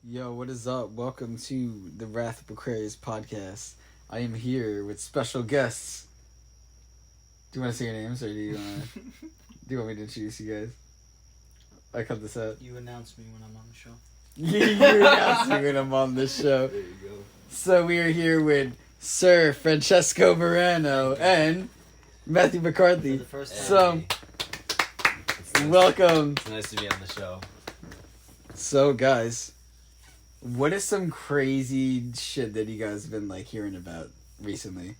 Yo, what is up? Welcome to the Wrath of Aquarius podcast. I am here with special guests. Do you want to say your names, or do you want me to introduce you guys? I cut this out. You announce me when I'm on the show. You announce me when I'm on this show. There you go. So we are here with Sir Francesco Marano and Matthew McCarthy. For the first time. So, welcome. It's nice to be on the show. So, guys, what is some crazy shit that you guys have been, hearing about recently?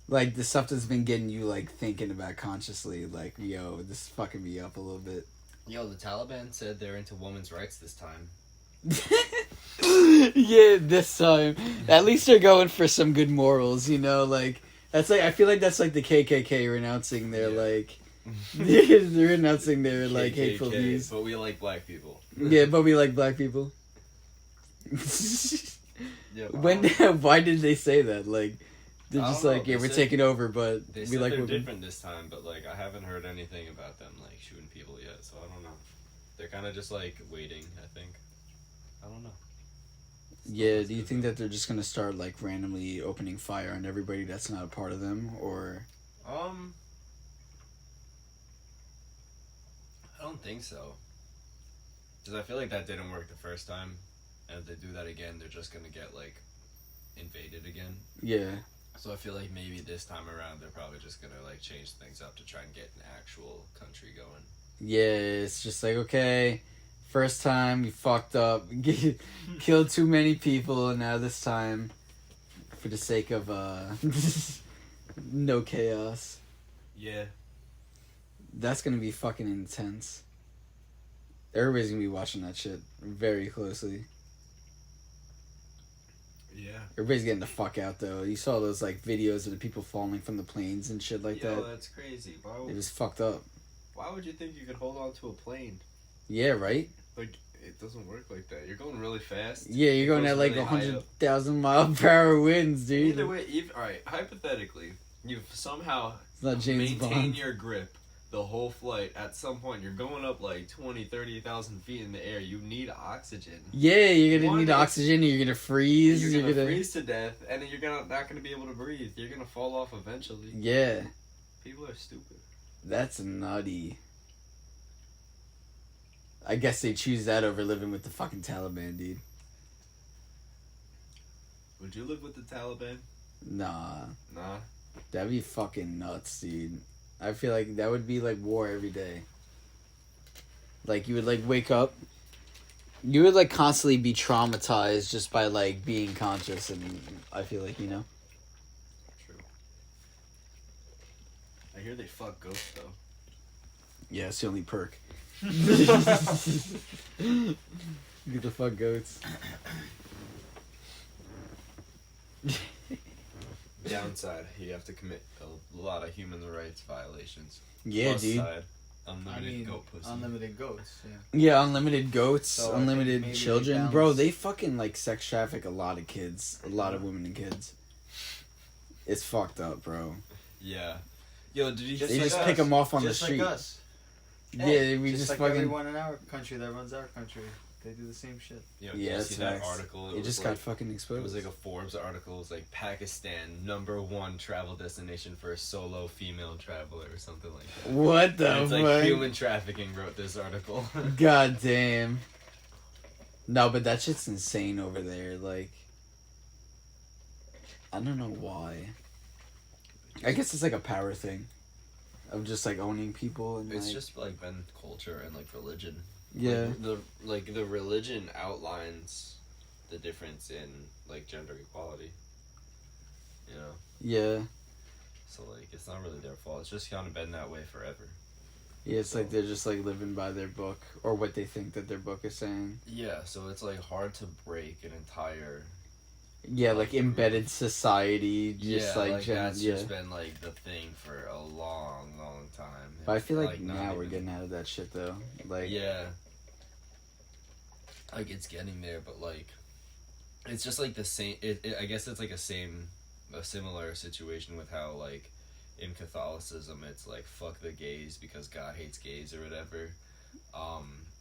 Like, the stuff that's been getting you, thinking about consciously, yo, this is fucking me up a little bit. Yo, the Taliban said they're into women's rights this time. Yeah, this time. At least they're going for some good morals, That's I feel like that's the KKK renouncing their, they're renouncing their, hateful views. But we like black people. Yeah, but we like black people. Yeah, Why did they say that? They're just know. yeah, we're taking over, but They we said like they're women. different this time, but I haven't heard anything about them shooting people yet, so I don't know. They're kind of just waiting, I think. I don't know. Yeah, do you think that they're just gonna start randomly opening fire on everybody that's not a part of them, or? I don't think so. Because I feel like that didn't work the first time, and if they do that again, they're just gonna get invaded again. Yeah. So I feel like maybe this time around they're probably just gonna change things up to try and get an actual country going. Yeah, it's just okay, first time you fucked up, killed too many people, and now this time, for the sake of no chaos. Yeah. That's gonna be fucking intense. Everybody's gonna be watching that shit very closely. Yeah. Everybody's getting the fuck out though. You saw those videos of the people falling from the planes and shit that. That's crazy. It was fucked up. Why would you think you could hold on to a plane? Yeah, right? It doesn't work like that. You're going really fast. Yeah, you're going at really 100,000 mile per hour winds, dude. Either way, alright, hypothetically, you've somehow It's not James maintained Bond. your grip the whole flight. At some point, you're going up 20, 30,000 feet in the air. You need oxygen. Yeah, you're gonna One need is- oxygen, you're gonna freeze, You're gonna freeze to death, and then you're not gonna be able to breathe. You're gonna fall off eventually. Yeah, People are stupid. that's nutty. I guess they choose that over living with the fucking Taliban, dude. Would you live with the Taliban? Nah, Nah. that'd be fucking nuts, dude. I feel like that would be war every day. You would wake up. You would constantly be traumatized just by being conscious, and I feel True. I hear they fuck ghosts though. Yeah, it's the only perk. Get the fuck goats. Downside, you have to commit a lot of human rights violations. Yeah, Plus dude. Side, unlimited goat pussy. Unlimited goats, yeah. Yeah, unlimited goats, So I think unlimited maybe children. balance- Bro, they fucking sex traffic a lot of kids, a lot of women and kids. It's fucked up, bro. Yeah. Yo, did you They like just us. pick them off on Just the street. like us. Yeah, we just like fucking. everyone in our country that runs our country. They do the same shit. Yo, Yeah, you that's see that facts. article? It just got fucking exposed. It was a Forbes article. It was Pakistan #1 travel destination for a solo female traveler or something like that. What the And fuck? it's human trafficking wrote this article. God damn. No, but that shit's insane over there. I don't know why. I guess it's a power thing. Of just owning people and It's just been culture and religion. yeah. The religion outlines the difference in gender equality. You know? Yeah. So it's not really their fault. It's just kind of been that way forever. Yeah, it's they're just living by their book or what they think that their book is saying. Yeah, so it's hard to break an entire Yeah, embedded society, just that's yeah. just been the thing for a long, long time. But I feel Not now we're even- getting out of that shit though. Yeah. It's getting there, but it's just the same. I guess it's a similar situation with how in Catholicism it's fuck the gays because God hates gays or whatever.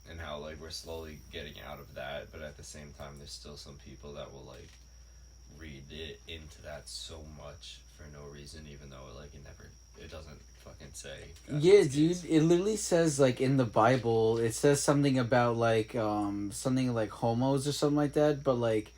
and how like we're slowly getting out of that, but at the same time there's still some people that will like read it into that so much for no reason, even though it doesn't fucking say. Yeah, dude, it literally says like in the Bible, it says something about like something like homos or something like that, but like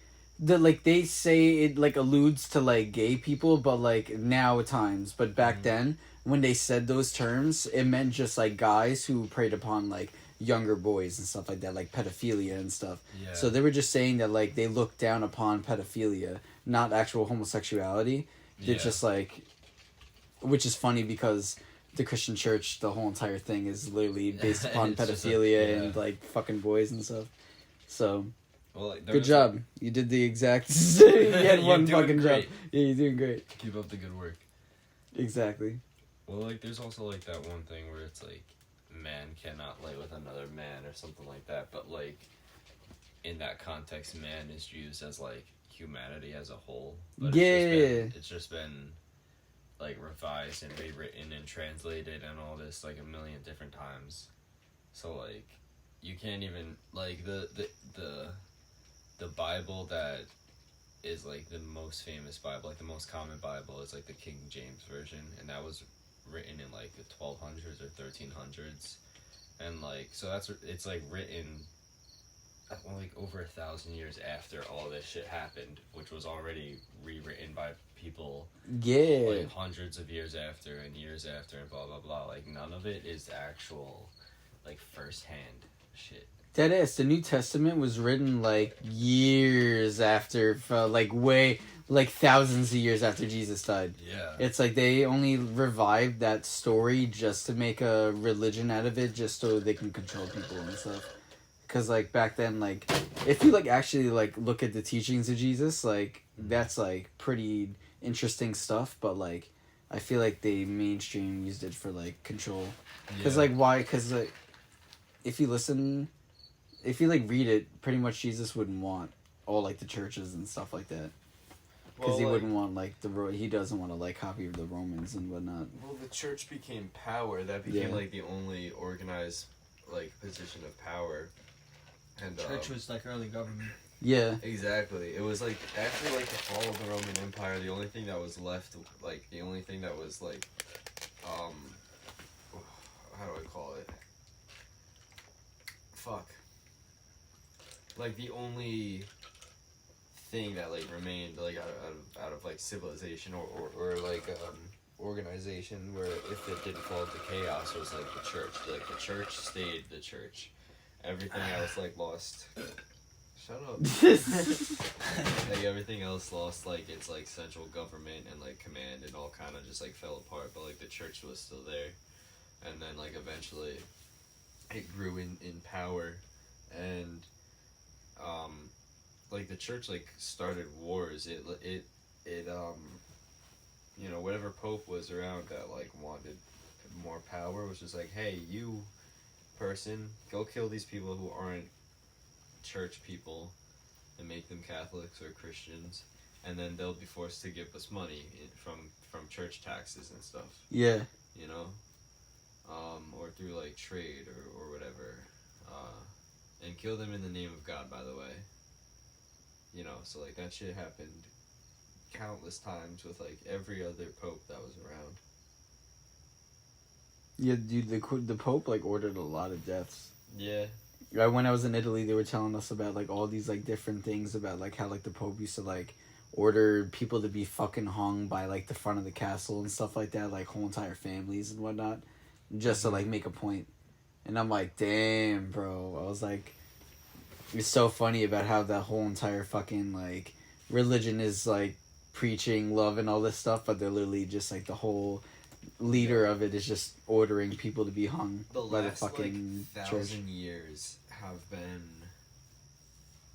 they say it like alludes to like gay people, but like now at times, but back then when they said those terms, it meant just like guys who preyed upon like younger boys and stuff like that, like pedophilia and stuff. Yeah. So they were just saying that like they looked down upon pedophilia, not actual homosexuality. They're just like, which is funny because the Christian church, the whole entire thing is literally based upon pedophilia and like fucking boys and stuff. So, well, like, good job. You did the exact. You had one fucking great. job. Yeah, you're doing great. Keep up the good work. Exactly. Well, like, there's also like that one thing where it's like, man cannot lay with another man or something like that, but like, in that context, man is used as like humanity as a whole. But it's just been like revised and rewritten and translated and all this like a million different times. So like you can't even like the Bible that is like the most famous Bible, like the most common Bible is like the King James version, and that was written in like the 1200s or 1300s, and like so it's like written like over 1,000 years after all this shit happened, which was already rewritten by people like hundreds of years after and blah blah blah. Like none of it is actual like first-hand shit. That is, the New Testament was written like years after, like way, like thousands of years after Jesus died. Yeah. It's like they only revived that story just to make a religion out of it, just so they can control people and stuff. Because like back then, like if you like actually like look at the teachings of Jesus, like that's like pretty interesting stuff. But like I feel like they mainstream used it for like control. Because like why? Because like if you like read it, pretty much Jesus wouldn't want all like the churches and stuff like that. Because he wouldn't want like he doesn't want to like copy the Romans and whatnot. Well, the church became power. That became like the only organized like position of power. And church was like early government. Yeah. Exactly. It was like after like the fall of the Roman Empire, the only thing that was left, like the only thing that was like, how do I call it? Fuck. Like the only thing that like remained like out of like civilization or like organization where if it didn't fall into chaos was like the church. Like the church stayed the church. Everything else like lost. Shut up. Like everything else lost like its like central government and like command and all kind of just like fell apart, but like the church was still there. And then like eventually it grew in power, and like the church like started wars. It you know, whatever pope was around that like wanted more power was just like, hey, you person, go kill these people who aren't church people and make them Catholics or Christians, and then they'll be forced to give us money from church taxes and stuff. Yeah. You know? Or through like trade or whatever. And kill them in the name of God, by the way. You know, so like that shit happened countless times with like every other pope that was around. Yeah, dude, the Pope like ordered a lot of deaths. Yeah. Right, when I was in Italy, they were telling us about like all these like different things about like how like the Pope used to like order people to be fucking hung by like the front of the castle and stuff like that, like whole entire families and whatnot, just to like make a point. And I'm like, damn, bro. I was like, it's so funny about how that whole entire fucking like religion is like preaching love and all this stuff, but they're literally just like the whole leader of it is just ordering people to be hung by the fucking like, church. 1,000 years have been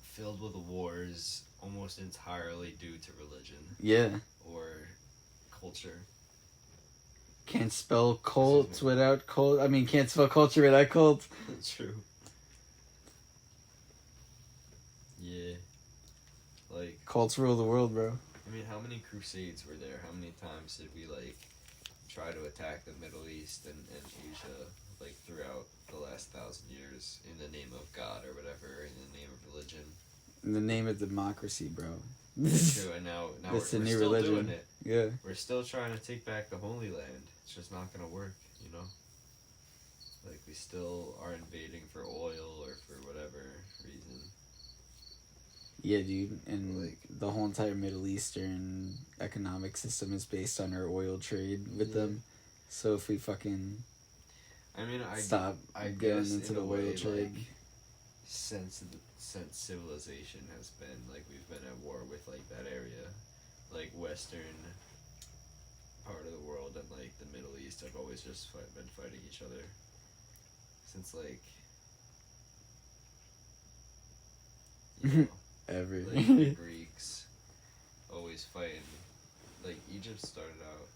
filled with wars almost entirely due to religion. Yeah. Or culture. Can't spell cult without cult. I mean, can't spell culture without cult. True. Yeah. Like, cults rule the world, bro. I mean, how many crusades were there? How many times did we like try to attack the Middle East and Asia like throughout the last 1,000 years in the name of God or whatever, in the name of religion. In the name of democracy, bro. True, and now we're That's the new still religion. doing it. Yeah. We're still trying to take back the Holy Land. It's just not gonna work, you know? Like, we still are invading for oil or for whatever reason. Yeah, dude. And Like- the whole entire Middle Eastern economic system is based on our oil trade with Yeah. them. So if we fucking I mean, stop I getting guess into in the a oil way, trade. like, since civilization has been, like, we've been at war with, like, that area, like, western part of the world and, like, the Middle East have always just been fighting each other since, like, you know, Ever. like, the Greeks always fighting. Like, Egypt started out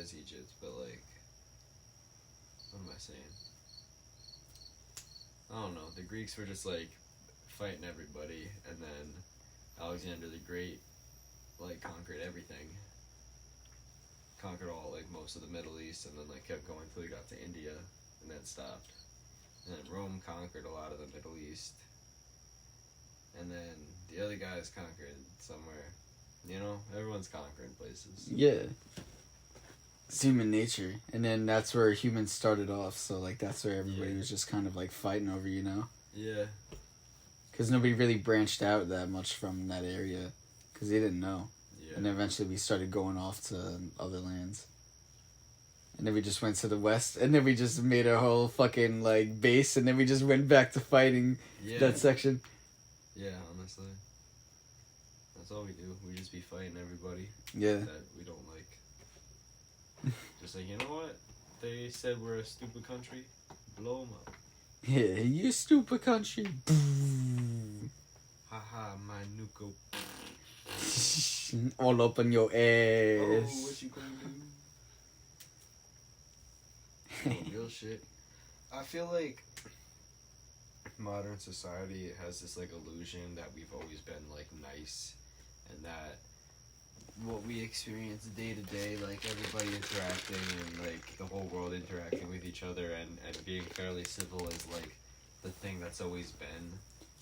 as Egypt, but, like, what am I saying? I don't know. The Greeks were just, like, fighting everybody, and then Alexander the Great, like, conquered everything. Conquered all, like, most of the Middle East, and then, like, kept going till he got to India, and then stopped. And then Rome conquered a lot of the Middle East. And then the other guys conquered somewhere. You know, everyone's conquering places. Yeah. It's human nature. And then that's where humans started off. So, like, that's where everybody Yeah. was just kind of, like, fighting over, you know? Yeah. Because nobody really branched out that much from that area. Because they didn't know. Yeah. And then eventually we started going off to other lands. And then we just went to the west. And then we just made our whole fucking, like, base. And then we just went back to fighting Yeah. that section. Yeah, honestly. That's all we do. We just be fighting everybody Yeah. that we don't like. Just like, you know what? They said we're a stupid country. Blow them up. Yeah, you stupid country. Haha, my nuko. All up on your Oh, ass. what you gonna do? Oh, real shit. I feel like modern society has this, like, illusion that we've always been, like, nice, and that what we experience day to day, like, everybody interacting and, like, the whole world interacting with each other and being fairly civil is, like, the thing that's always been.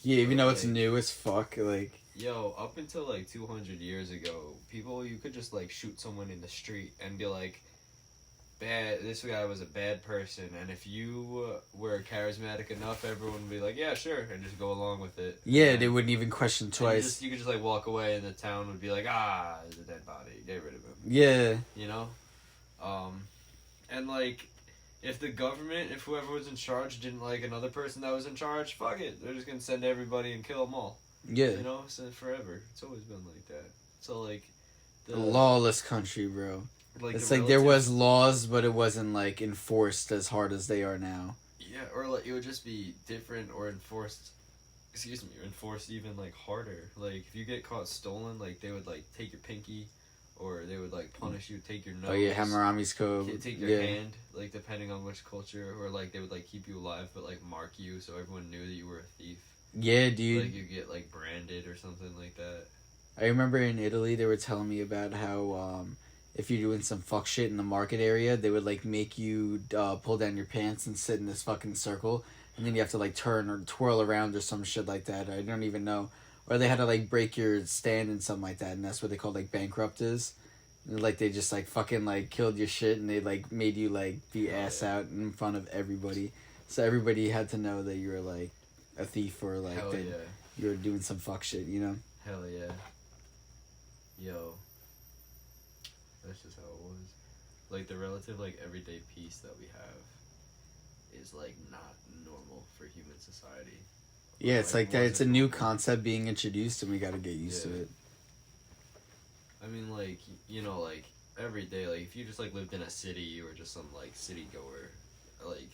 Yeah, even though it's Like- new as fuck, like... Yo, up until, like, 200 years ago, you could just, like, shoot someone in the street and be like, this guy was a bad person, and if you were charismatic enough, everyone would be like, yeah, sure, and just go along with it. Yeah, And- they wouldn't even question and twice. you could just, like, walk away, and the town would be like, there's a dead body, get rid of him. Yeah. You know? And, like, if whoever was in charge didn't like another person that was in charge, fuck it, they're just gonna send everybody and kill them all. Yeah. You know? So forever. It's always been like that. So, like, A lawless country, bro. like, It's the like there relative- was laws, but it wasn't, like, enforced as hard as they are now. Yeah, or, like, it would just be different or enforced even, like, harder. Like, if you get caught stolen, like, they would, like, take your pinky, or they would, like, punish you, take your nose. Oh, yeah, Hammurabi's Code. Take your Yeah. hand, like, depending on which culture, or, like, they would, like, keep you alive, but, like, mark you so everyone knew that you were a thief. Yeah, dude. Like, you get, like, branded or something like that. I remember in Italy, they were telling me about how, if you're doing some fuck shit in the market area, they would, like, make you pull down your pants and sit in this fucking circle, and then you have to, like, turn or twirl around or some shit like that. I don't even know. Or they had to, like, break your stand and something like that, and that's what they called, like, bankrupt is. And, like, they just, like, fucking, like, killed your shit, and they, like, made you, like, be ass out in front of everybody. So everybody had to know that you were, like, a thief or, like, Hell that yeah. you were doing some fuck shit, you know? Hell yeah. Yo. That's just how it was. Like, the relative, like, everyday peace that we have is, like, not normal for human society. Yeah, it's like that. It's a wasn't new normal. concept being introduced, and we got to get used to Yeah. it. I mean, like, you know, like, every day, like, if you just, like, lived in a city or just some, like, city goer, like,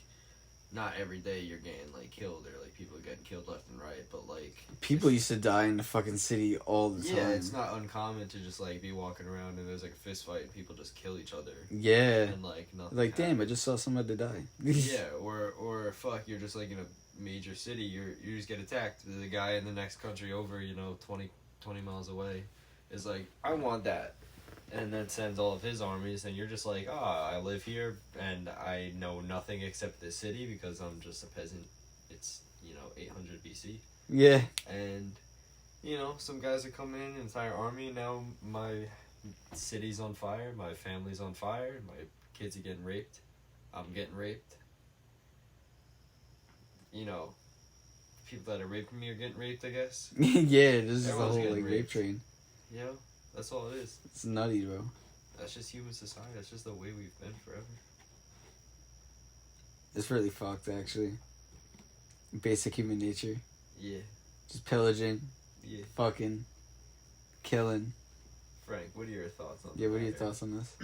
not every day you're getting, like, killed or, like, people are getting killed left and right, but, like... People used to die in the fucking city all the time. Yeah, it's not uncommon to just, like, be walking around and there's, like, a fist fight and people just kill each other. Yeah. And, like, nothing Like, damn, I happens. just saw somebody die. Yeah, or fuck, you're just, like, in a major city, you just get attacked. The guy in the next country over, you know, 20 miles away is like, I want that. and then sends all of his armies, and you're just like, I live here, and I know nothing except the city because I'm just a peasant. It's, 800 BC. Yeah. And, some guys are coming in, an entire army, now my city's on fire, my family's on fire, my kids are getting raped, I'm getting raped. People that are raping me are getting raped, I guess. Yeah, this is the Everyone's whole getting like rape raped. train. That's all it is. It's nutty, bro. That's just human society. That's just the way we've been forever. It's really fucked, actually. Basic human nature. Yeah. Just pillaging, Yeah. fucking, killing. Frank, what are your thoughts on Yeah, what are your matter? thoughts on this?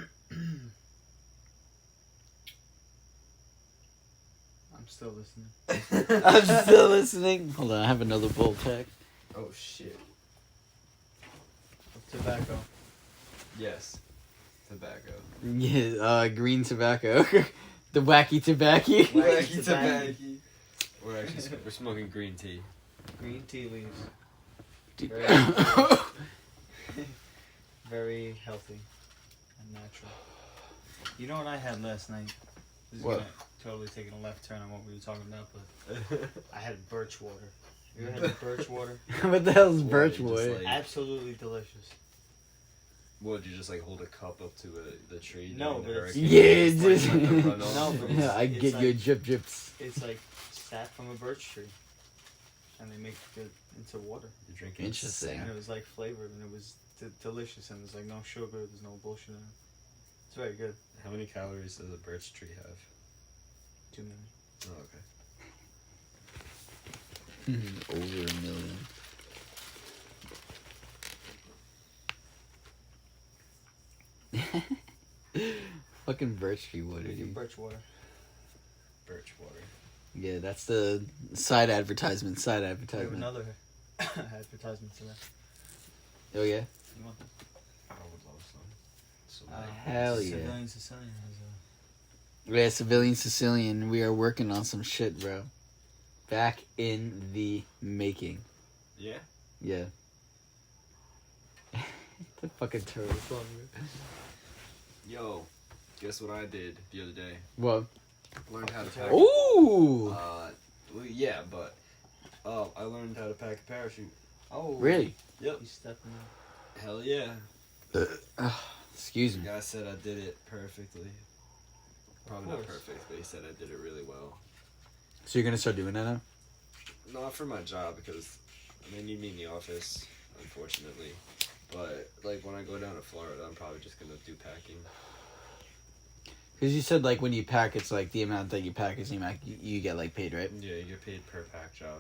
I'm still listening. I'm still listening. Hold on, I have another bowl pack. Oh, shit. Tobacco. Yes. Tobacco. Yeah, green tobacco. The wacky tobacco. Wacky tobacco. We're smoking green tea. Green tea leaves. Dude. Very healthy and natural. You know what I had last night? This is What? gonna totally taking a left turn on what we were talking about, but I had birch water. You ever had birch water? What the hell's What, birch you just, wood? like- Absolutely delicious. What, you just hold a cup up to the tree? No, during but the it's- hurricane? Yeah, Just, it's- let them run off? No, but Yeah, I it's get like- your drip drips. It's like sap from a birch tree, and they make it into water. You're drinking Interesting. And it was like flavored, and it was delicious, and there's like no sugar, there's no bullshit in it. It's very good. How many calories does a birch tree have? Too many. Oh, okay. Over 1 million. Fucking birch tree water, They do dude. birch water. Birch water. Yeah, that's the side advertisement. Side We have advertisement. another advertisement to that. Oh yeah. You want that? I would love some. So Hell yeah. Civilian Sicilian has a... Yeah, civilian Sicilian. We are working on some shit, bro. Back in the making. Yeah? Yeah. The fucking turtle song, bro. Yo, guess what I did the other day? What? Learned how to pack. Ooh. Well, yeah, but I learned how to pack a parachute. Oh. Really? Yep. He's stepping out. Hell yeah. Excuse The me. guy said I did it perfectly. Probably not course. perfect, but he said I did it really well. So you're gonna start doing that now? Not for my job because they need me in the office, unfortunately. But like when I go down to Florida, I'm probably just gonna do packing. Because you said like when you pack, it's like the amount that you pack is the amount you get like paid, right? Yeah, you get paid per pack job.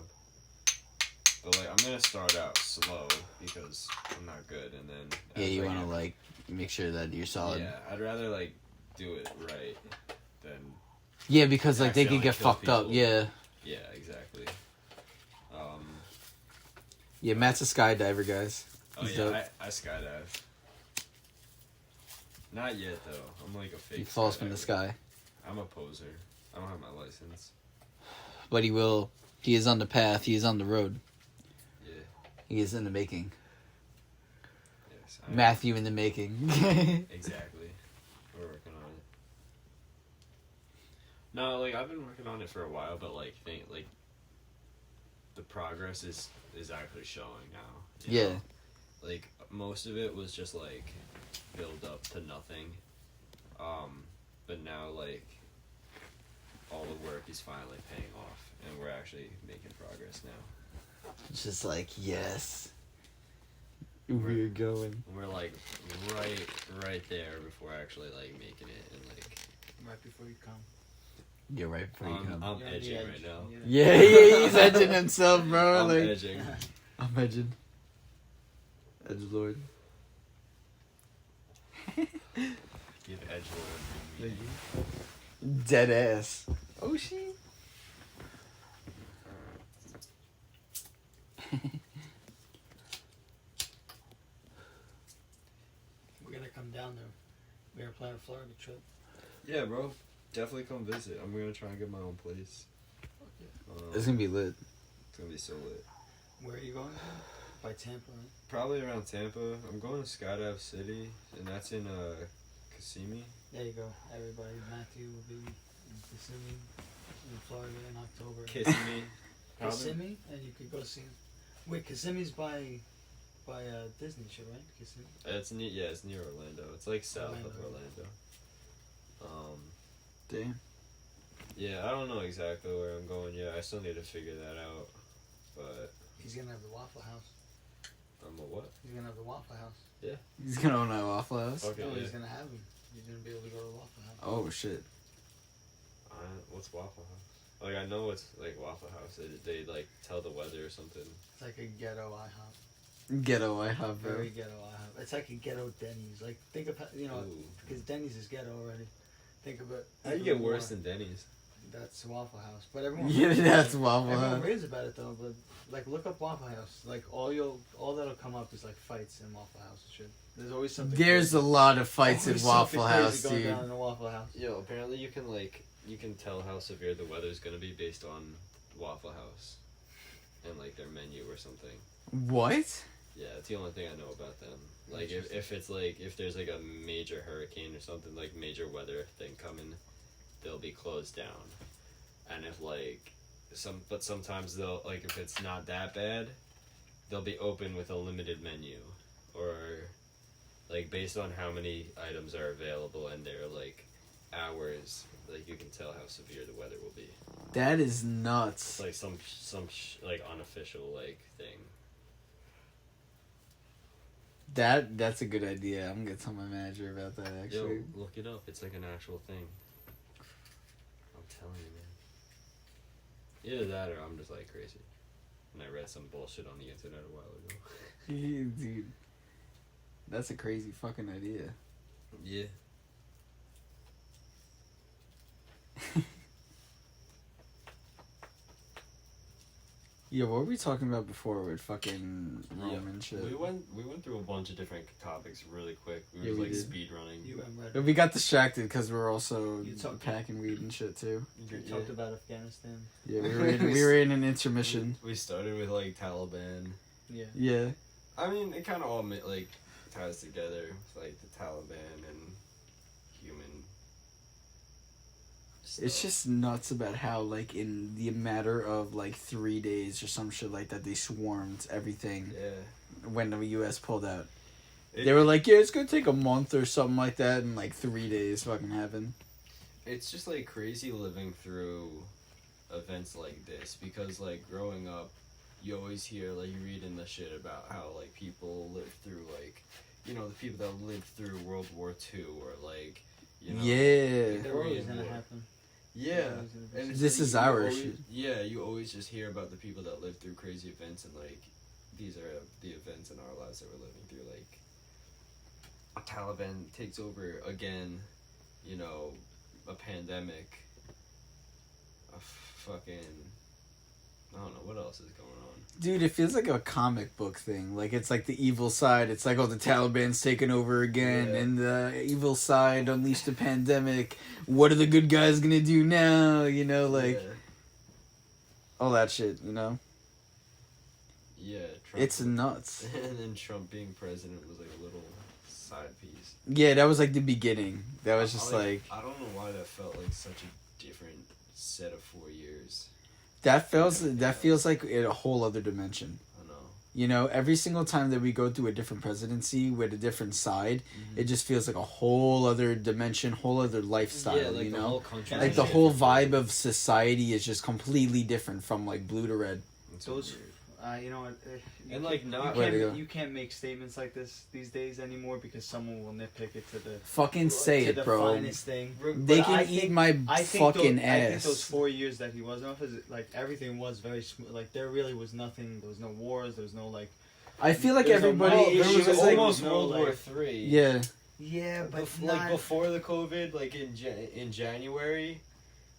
But like I'm gonna start out slow because I'm not good, and then Yeah, as you I want to get- like make sure that you're solid. Yeah, I'd rather like do it right than Yeah, because like they could accidentally get kill fucked up. people. Yeah. yeah, exactly. Yeah, Matt's a skydiver, guys. Oh He's yeah, dope. I skydive. Not yet though. I'm like a fake. He falls from the skydiver. sky, I'm a poser. I don't have my license. but he will. He is on the path. He is on the road. Yeah. He is in the making. Yes. Matthew in the making. Exactly. We're working on it. No, like I've been working on it for a while, but like the progress is actually showing now. you Yeah. know? Like most of it was just like build up to nothing. But now like all the work is finally paying off and we're actually making progress now. Just like yes, we're going. And we're like right there before actually like making it and like Right before you come. You're right before you come. I'm You're on the edging edge. right now. Yeah, he's edging himself, bro. I'm like edging. I'm edging. Edge Lord. Give Edgelord the meeting. Dead ass. Oh shit. We're gonna come down there. We are planning a Florida trip. Yeah, bro. Definitely come visit. I'm gonna try and get my own place. It's gonna be lit. It's gonna be so lit. Where are you going? By Tampa, right? Probably around Tampa. I'm going to Skydive City, and that's in Kissimmee. There you go. Everybody, Matthew will be in Kissimmee, in Florida in October. Kissimmee. Kissimmee? And you could go see him. Wait, Kissimmee's by Disney shit, right? Kissimmee? It's near. Yeah, it's near Orlando. It's like south of Orlando. Damn. Yeah, I don't know exactly where I'm going yet. I still need to figure that out. But He's gonna have the Waffle House. I'm a what? He's gonna have the Waffle House. He's gonna own a Waffle House. Okay. No, Yeah. he's gonna have him. He's gonna be able to go to the Waffle House. Oh shit. What's Waffle House? Like I know it's like Waffle House. They like tell the weather or something. It's like a ghetto IHOP. Ghetto IHOP, bro. Very ghetto IHOP. It's like a ghetto Denny's. Like think of because Denny's is ghetto already. Think of it. How you get worse than Denny's? That's Waffle House, but everyone. Yeah, that's Waffle Everyone House. raves about it though, but like look up Waffle House. Like all that'll come up is like fights in Waffle House and shit. There's always something. There's a lot of fights at always Waffle something House, crazy going dude. down in a Waffle House. Yo, apparently you can tell how severe the weather's gonna be based on Waffle House and like their menu or something. What? Yeah, it's the only thing I know about them. Like if it's like if there's like a major hurricane or something, like major weather thing coming, they'll be closed down. And if like sometimes they'll like if it's not that bad, they'll be open with a limited menu, or like based on how many items are available and their like hours, like you can tell how severe the weather will be. That is nuts. It's like some like unofficial like thing. That's a good idea. I'm gonna tell my manager about that actually. Yo, look it up. It's like an actual thing. I'm telling you, man. Either that or I'm just like crazy. And I read some bullshit on the internet a while ago. Dude, that's a crazy fucking idea. Yeah. Yeah, what were we talking about before with fucking Rome and shit? We went through a bunch of different topics really quick. We Yeah, were we like did. speed running. You and Red. But we got distracted because we were also You talked- packing weed and shit too. You talked about Afghanistan. Yeah, we were in an intermission. We started with like Taliban. Yeah. Yeah. I mean, it kind of all like ties together with like the Taliban and human. It's stuff. just nuts about how, like, in the matter of, like, 3 days or some shit like that, they swarmed everything Yeah. when the U.S. pulled out. They were like, yeah, it's gonna take a month or something like that, and, like, 3 days fucking happened. It's just like crazy living through events like this because like growing up, you always hear like you read in the shit about how like people live through like, you know, the people that lived through World War II or like, you know, Yeah. They're always gonna happen. Yeah, and it's This like, is you our always- shit. Yeah, you always just hear about the people that lived through crazy events and like these are the events in our lives that we're living through. Like a Taliban takes over again, you know, a pandemic, a fucking, I don't know what else is going on. Dude, it feels like a comic book thing. Like, it's like the evil side. It's like, oh, the Taliban's taking over again, Yeah. and the evil side unleashed a pandemic. What are the good guys gonna do now? You know, like, Yeah. all that shit, you know? Yeah, Trump It's nuts. and then Trump being president was like a little side piece. Yeah, that was like the beginning. That was just like I don't know why that felt like such a different set of 4 years. that feels like a whole other dimension. I know. You know, every single time that we go through a different presidency with a different side, it just feels like a whole other dimension, whole other lifestyle. Yeah, like you the know, whole country. like the whole vibe of society is just completely different from like blue to red. Those, you know what? You And, can't- like, not- Where they go. you can't make statements like this these days anymore because someone will nitpick it to the Fucking say to it, the bro. finest thing. They But can I eat think- my I think fucking I think ass. those 4 years that he was in office, like everything was very smooth. Like there really was nothing. There was no wars. There was no like. I feel like There's a everybody. money There issue. was like, almost no, World like- War Three. Yeah, Yeah, but like before the COVID, like in January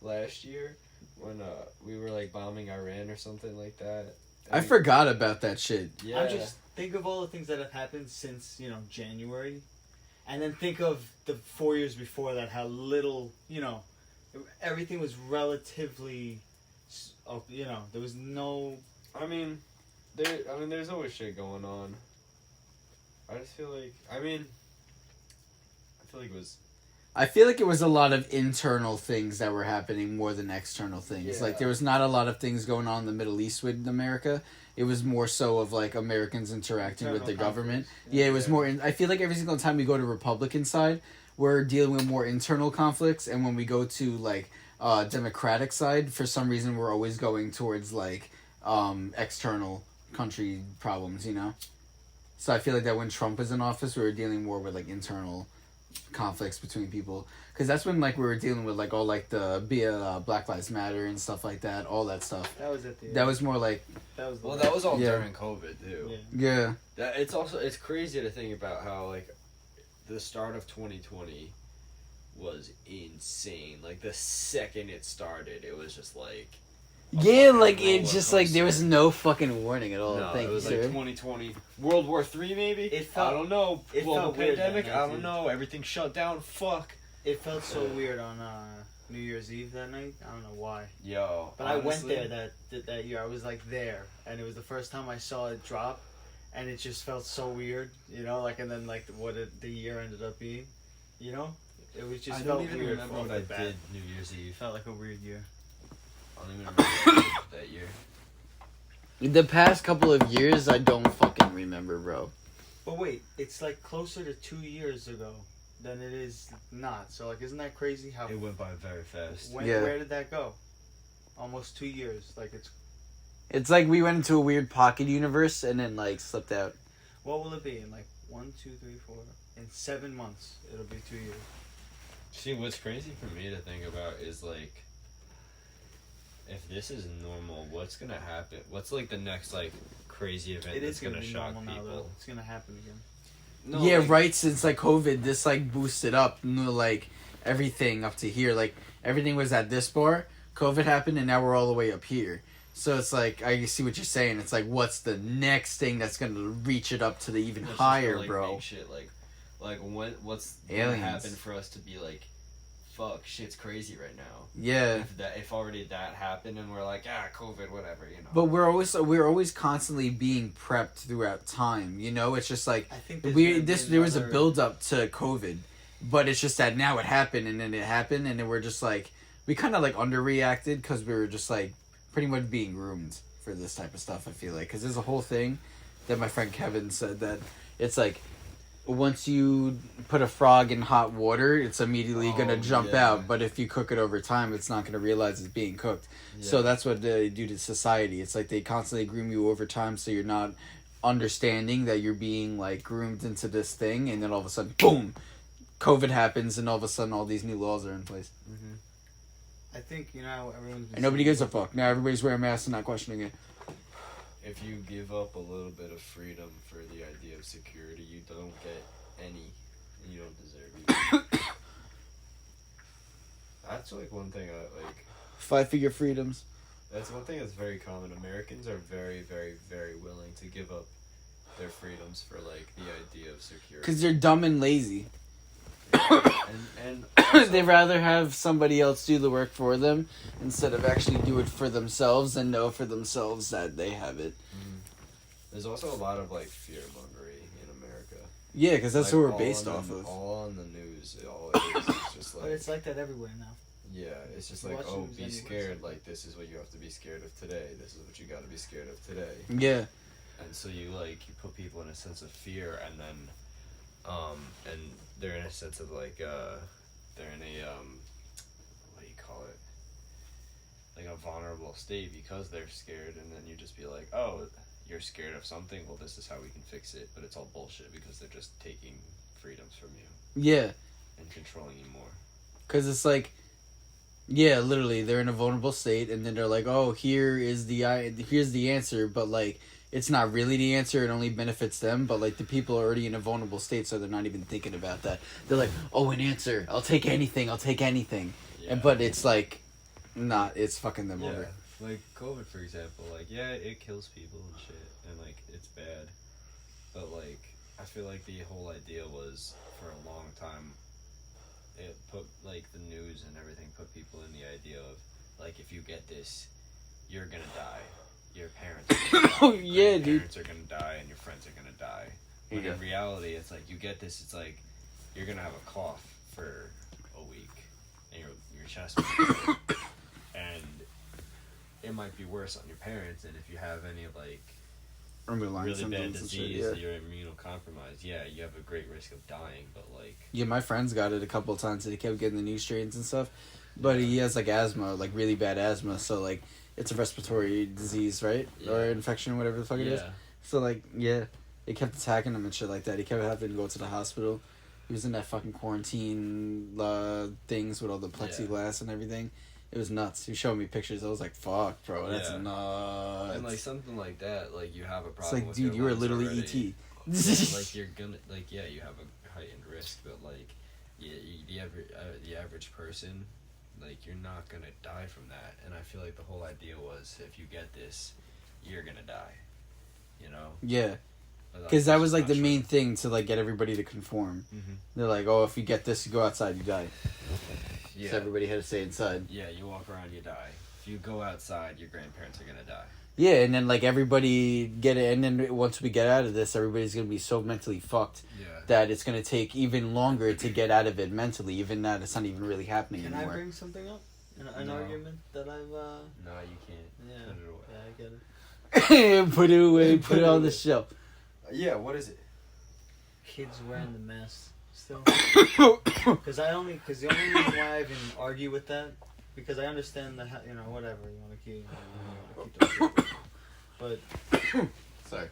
last year, when we were like bombing Iran or something like that. I forgot about that shit. Yeah. I'm just think of all the things that have happened since January, and then think of the 4 years before that. How little everything was relatively, there was no. I mean, there's always shit going on. I just feel like, I feel like it was a lot of internal things that were happening more than external things. Yeah. Like, there was not a lot of things going on in the Middle East with America. It was more so of, like, Americans interacting with the government. Yeah, it was more... I feel like every single time we go to Republican side, we're dealing with more internal conflicts. And when we go to, like, Democratic side, for some reason, we're always going towards, like, external country problems, you know? So I feel like that when Trump was in office, we were dealing more with, like, internal conflicts between people, because that's when, like, we were dealing with, like, all, like, the Black Lives Matter and stuff like that, all that stuff. That was at the end. That was more like... That was that was all during COVID, too. Yeah. It's crazy to think about how, like, the start of 2020 was insane. Like, the second it started, it was just, like... Yeah, like, it just, like, there was no fucking warning at all. No, Thank it was you, like sir. 2020. World War III, maybe? I don't know. It Global felt weird pandemic? that night, I don't dude. know. Everything shut down. Fuck. It felt so weird on New Year's Eve that night. I don't know why. Yo. But honestly, I went there that year. I was, like, there. And it was the first time I saw it drop. And it just felt so weird, you know? Like, and then, like, the year ended up being, you know? It was just I felt don't even weird. remember what I did New Year's Eve. It felt like a weird year. I don't even remember what I did that year. The past couple of years, I don't fucking remember, bro. But wait, it's, like, closer to 2 years ago than it is not. So, like, isn't that crazy how... It went by very fast. Where did that go? Almost 2 years. Like, It's like we went into a weird pocket universe and then, like, slipped out. What will it be? In, like, 1, 2, 3, 4... In 7 months, it'll be 2 years. See, what's crazy for me to think about is, like, if this is normal, what's gonna happen? What's, like, the next, like, crazy event that's gonna shock people? Now, though. It's gonna happen again. No, Yeah, like, right, since, like, COVID, this, like, boosted up, like, everything up to here. Like, everything was at this bar, COVID happened, and now we're all the way up here. So it's like, I see what you're saying. It's like, what's the next thing that's gonna reach it up to the even it's higher, just, like, bro? make shit, like what's Aliens. gonna happen for us to be like, fuck, shit's crazy right now. Yeah. If already that happened and we're like, COVID, whatever, you know. But we're always constantly being prepped throughout time, you know? It's just like, I think there was a build up to COVID, but it's just that now it happened, and then it happened, and then we're just like, we kind of like underreacted because we were just like pretty much being groomed for this type of stuff, I feel like. Because there's a whole thing that my friend Kevin said that it's like, once you put a frog in hot water, it's immediately going to jump out. But if you cook it over time, it's not going to realize it's being cooked. Yeah. So that's what they do to society. It's like they constantly groom you over time, so you're not understanding that you're being, like, groomed into this thing. And then all of a sudden, boom, COVID happens, and all of a sudden all these new laws are in place. Mm-hmm. I think, you know, everyone's... And nobody gives a fuck. Now everybody's wearing masks and not questioning it. If you give up a little bit of freedom for the idea of security, you don't get any, and you don't deserve either. That's, like, one thing I, like... 5-figure freedoms. That's one thing that's very common. Americans are very, very, very willing to give up their freedoms for, like, the idea of security. Because they're dumb and lazy. and They'd rather have somebody else do the work for them instead of actually do it for themselves and know for themselves that they have it. There's also a lot of, like, fear-mongering in America. Yeah, because that's like, what we're based off of. All on the news. All it is just like... But it's like that everywhere now. Yeah, it's just like, oh, be scared. Like, this is what you have to be scared of today. This is what you got to be scared of today. Yeah. And so you put people in a sense of fear, and then, and they're in a sense of, like, they're in a, what do you call it? Like a vulnerable state because they're scared, and then you just be like, oh, you're scared of something, well, this is how we can fix it. But it's all bullshit because they're just taking freedoms from you. Yeah. And controlling you more. Because it's like, yeah, literally, they're in a vulnerable state, and then they're like, oh, here's the answer, but, like, it's not really the answer, it only benefits them, but, like, the people are already in a vulnerable state, so they're not even thinking about that. They're like, oh, an answer, I'll take anything. Yeah. But it's, like, not, it's fucking them over. Like, COVID, for example, like, yeah, it kills people and shit, and, like, it's bad, but, like, I feel like the whole idea was, for a long time, it put, like, the news and everything put people in the idea of, like, if you get this, you're gonna die. your parents are gonna die. Oh, yeah, your dude. parents are gonna die and your friends are gonna die. But Yeah. in reality, it's like you get this. It's like you're gonna have a cough for a week, and your chest will hurt. And it might be worse on your parents, and if you have any like Underlying really bad symptoms and disease, shit, yeah. you're immunocompromised. Yeah, you have a great risk of dying, but like Yeah, my friends got it a couple of times and he kept getting the new strains and stuff. But he has like asthma, like really bad asthma, so like it's a respiratory disease, right? Yeah. Or infection, whatever the fuck it is. So like, yeah, it kept attacking him and shit like that. He kept having to go to the hospital. He was in that fucking quarantine things with all the plexiglass and everything. It was nuts. He showed me pictures. I was like, "Fuck, bro, that's Yeah. nuts." and like something like that, like you have a It's problem. like, with dude, your you were lungs literally already. ET. Like you're gonna like you have a heightened risk, but like the average person, like you're not gonna die from that. And I feel like the whole idea was if you get this, you're gonna die. You know. Yeah. But Because that that's was like not the true. main thing to like get everybody to conform. Mhm. They're like, "Oh, if you get this, you go outside, you die." Yeah. So everybody had to stay inside. Yeah, you walk around, you die. If you go outside, your grandparents are gonna die. Yeah, and then like everybody get it, and then once we get out of this, everybody's gonna be so mentally fucked Yeah. that it's gonna take even longer to get out of it mentally. Even that, it's not even really happening Can I anymore. bring something up? An No. argument that I've No, you can't. yeah. Put it away. Yeah, I get it. Put it away. Put it on the shelf. Yeah. What is it? Kids wearing the mask still. Because the only reason why I even argue with that, because I understand the whatever you want to keep, those people. But Sorry.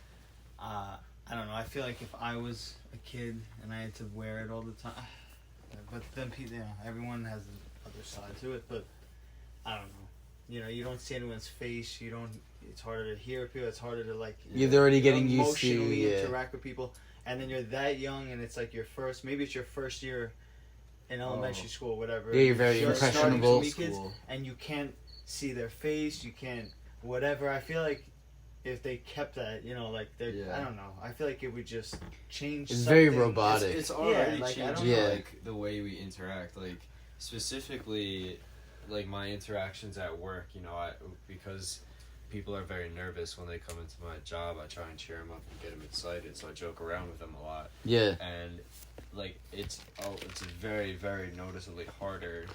I don't know. I feel like if I was a kid and I had to wear it all the time, but then people, everyone has the other side to it. But I don't know. You don't see anyone's face. You don't. It's harder to hear people. It's harder to like. You're already getting used to emotionally interact with people, and then you're that young, and it's like maybe it's your first year in elementary school, whatever. Yeah, you're very just starting to impressionable. meet kids, and you can't see their face. You can't whatever. I feel like if they kept that, like they're. Yeah. I don't know. I feel like it would just change. It's very something. robotic. It's already like, I don't changing know. like the way we interact. Like specifically, like my interactions at work. Because people are very nervous when they come into my job. I try and cheer them up and get them excited. So I joke around with them a lot. Yeah. And like it's very, very noticeably harder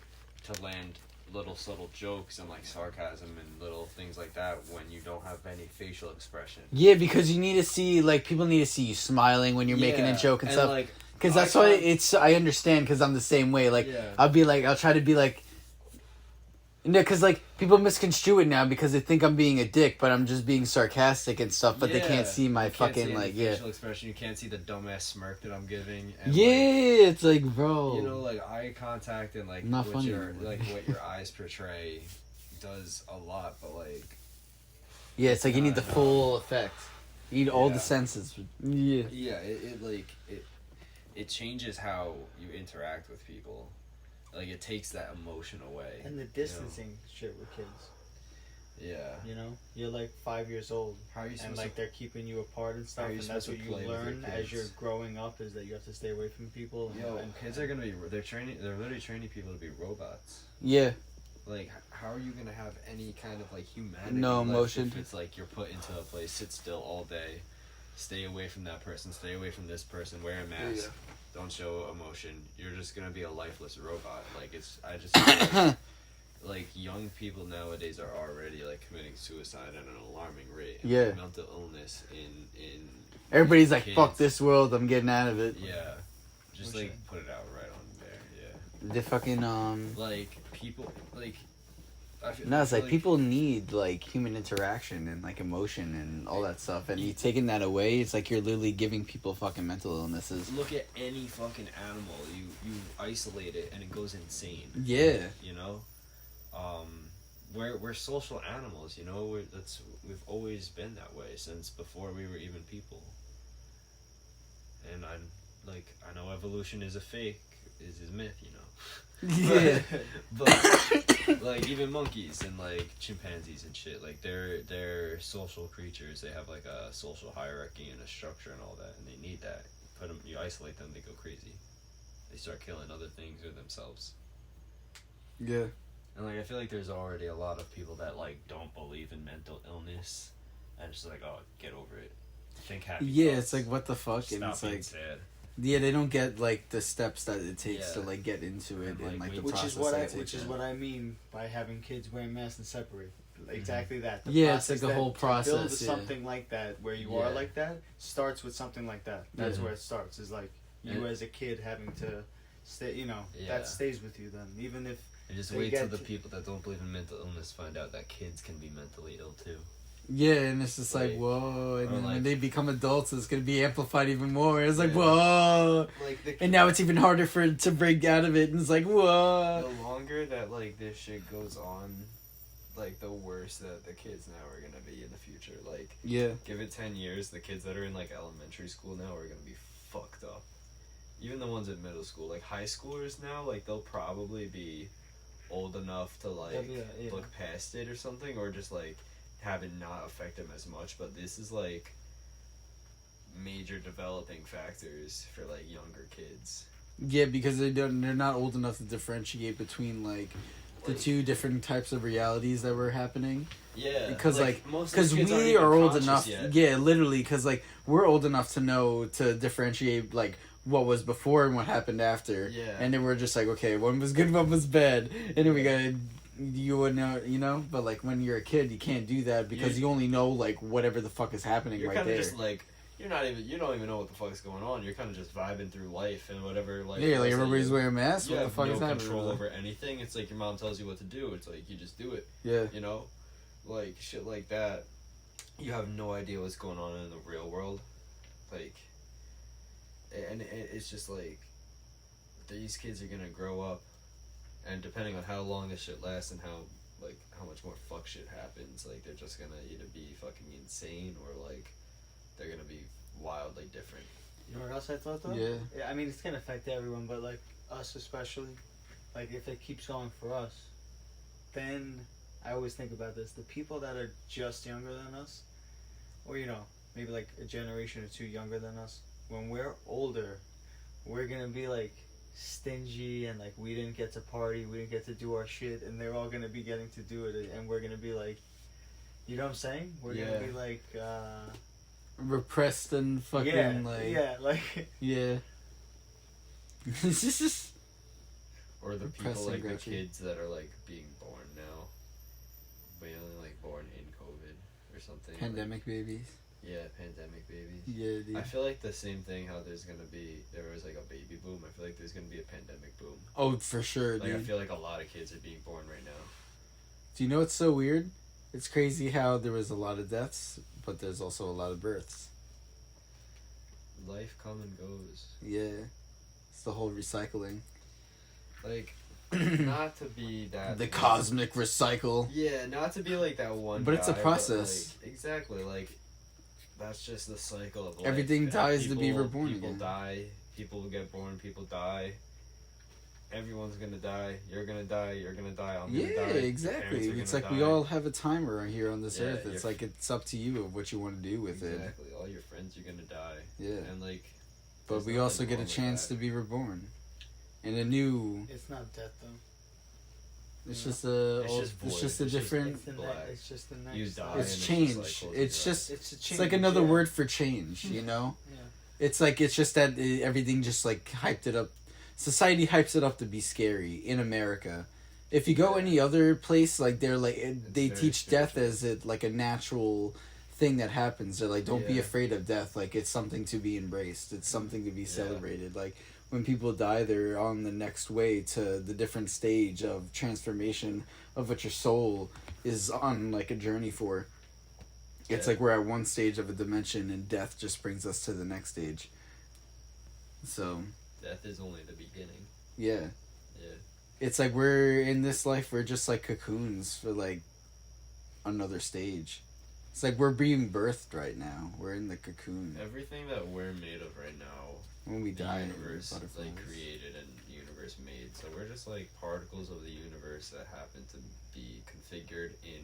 to land little subtle jokes and like sarcasm and little things like that when you don't have any facial expression. Yeah, because you need to see people need to see you smiling when you're making a joke and stuff. Like, Because that's why I understand, because I'm the same way. Like, I'll try to be like, no, because like people misconstrue it now because they think I'm being a dick, but I'm just being sarcastic and stuff. But they can't see my fucking facial expression. You can't see the dumbass smirk that I'm giving. And, it's like, bro. Like eye contact and like Not what funny your anymore. what your eyes portray does a lot. But like, yeah, it's like you need the full effect. You need all the senses. Yeah. Yeah, it changes how you interact with people. Like it takes that emotion away. And the distancing shit with kids. Yeah. You're like 5 years old. How are you And supposed like they're keeping you apart and stuff, How are you and that's what supposed you to play with learn your as kids? you're growing up is that you have to stay away from people. And kids are gonna be. They're literally training people to be robots. Yeah. Like, how are you gonna have any kind of like humanity? No left emotion. If it's like you're put into a place, sit still all day, stay away from that person, stay away from this person, wear a mask, don't show emotion. You're just gonna be a lifeless robot. Like I just feel like young people nowadays are already like committing suicide at an alarming rate. And Yeah. like, mental illness in Everybody's like, kids. fuck this world, I'm getting out of it. Yeah, just Which like put it out right on there. Yeah. They fucking Like people like no, it's like people need like human interaction and like emotion and all that stuff, and you taking that away, it's like you're literally giving people fucking mental illnesses. look at any fucking animal, you isolate it and it goes insane. Yeah. We're social animals, we've always been that way since before we were even people. And I know evolution is a fake, is myth, Yeah. But like even monkeys and like chimpanzees and shit, like they're social creatures. They have like a social hierarchy and a structure and all that, and they need that. You isolate them, they go crazy. They start killing other things or themselves. Yeah. And like I feel like there's already a lot of people that like don't believe in mental illness, and it's just like, oh, get over it. Think happy. Yeah, thoughts. it's like what the fuck, and Stop it's being like, sad. yeah, they don't get like the steps that it takes to Yeah. like get into it, And, and like, like the Which process is what that I it takes. which is what I mean by having kids wear masks and separate. Exactly that. The Yeah, it's like process the that- whole to process, build yeah. something like that where you are Yeah. like that starts with something like that. That's Yeah. where it starts. Is like you Yeah. as a kid having to stay. You know, Yeah. that stays with you then, even if. And just They wait till get the to- people that don't believe in mental illness find out that kids can be mentally ill too. Yeah, and it's just like, Like, whoa, and or then when like- they become adults, it's gonna be amplified even more. It's like, Yeah. whoa, Like the and now it's even harder for it to break out of it, and it's like, the whoa. longer that like this shit goes on, like the worse that the kids now are gonna be in the future. Like, Yeah, give it 10 years, the kids that are in like elementary school now are gonna be fucked up. Even the ones in middle school, like high schoolers now, like they'll probably be old enough to like They'll be, yeah. look past it or something, or just like have it not affect them as much. But this is like major developing factors for like younger kids. yeah, because they're not old enough to differentiate between like the Like- two different types of realities that were happening. Yeah, Because like, most of because the kids aren't we even are old conscious enough, yet. yeah, literally, because like we're old enough to know to differentiate like what was before and what happened after. Yeah. And then we're just like, okay, one was good, one was bad, and then we gotta, you would know, you know. But like when you're a kid, you can't do that because you only know like whatever the fuck is happening You're right kind of there. just like you don't even know what the fuck's going on. You're kind of just vibing through life and whatever. Like Yeah, like let's say everybody's you- wearing masks. You What the have fuck no is happening? control over anything. It's like your mom tells you what to do. It's like you just do it. Yeah, You know, like shit like that. You have no idea what's going on in the real world, like, and it's just like these kids are gonna grow up, and depending on how long this shit lasts and how much more fuck shit happens, like they're just gonna either be fucking insane or like they're gonna be wildly different. You know what else I thought though? Yeah. I mean, it's gonna affect everyone, but like us especially. Like if it keeps going for us, then I always think about this: the people that are just younger than us, or you know, maybe like a generation or two younger than us. When we're older, we're gonna be like stingy and like we didn't get to party, we didn't get to do our shit, and they're all gonna be getting to do it, and we're gonna be like, you know what I'm saying? We're Yeah. gonna be like, repressed and fucking yeah, like yeah, like. yeah. It's just Or the people Repressing like the grouchy. kids that are like being born now, but only like born in COVID or something. pandemic babies. Yeah, pandemic babies. Yeah, dude. I feel like the same thing. How there was like a baby boom. I feel like there's gonna be a pandemic boom. Oh, for sure, Like dude. I feel like a lot of kids are being born right now. Do you know what's so weird? It's crazy how there was a lot of deaths, but there's also a lot of births. Life come and goes. Yeah. It's the whole recycling. Like, not to be that. The cosmic recycle. Yeah, not to be like that one. But it's a guy, process. like, exactly. Like, that's just the cycle of life. Everything And dies to be reborn People again. die. People get born. People die. Everyone's gonna die. You're gonna die. You're gonna die. I'm gonna Yeah, die. Your exactly. parents are It's gonna like we die. all have a timer here on this Yeah, earth. It's you're- like it's up to you of what you want to do with it. Exactly. All your friends are gonna die. Yeah. And like. But there's we nothing also get a wrong with chance that. to be reborn. In a new It's not death though. it's Yeah. just a It's old- just it's void. just a It's just different It's the black. It's just the next. You die. it's and it's change. just like closing It's your just It's a change. it's like another yeah. word for change, you know? Yeah. It's like it's just that everything just like hyped it up. Society hypes it up to be scary in America. If you go Yeah. any other place, like they're like they very teach death spiritual. as it like a natural thing that happens. They're like, don't be Yeah. afraid of death. Like it's something to be embraced. It's something to be Yeah. celebrated. Like when people die, they're on the next way to the different stage of transformation of what your soul is on like a journey for. It's Yeah. like we're at one stage of a dimension and death just brings us to the next stage. So, Death is only the beginning. yeah. Yeah. It's like we're in this life, we're just like cocoons for like another stage. It's like we're being birthed right now. We're in the cocoon. Everything that we're made of right now, When we the die, universe we're butterflies. like created and the universe made. So we're just like particles of the universe that happen to be configured in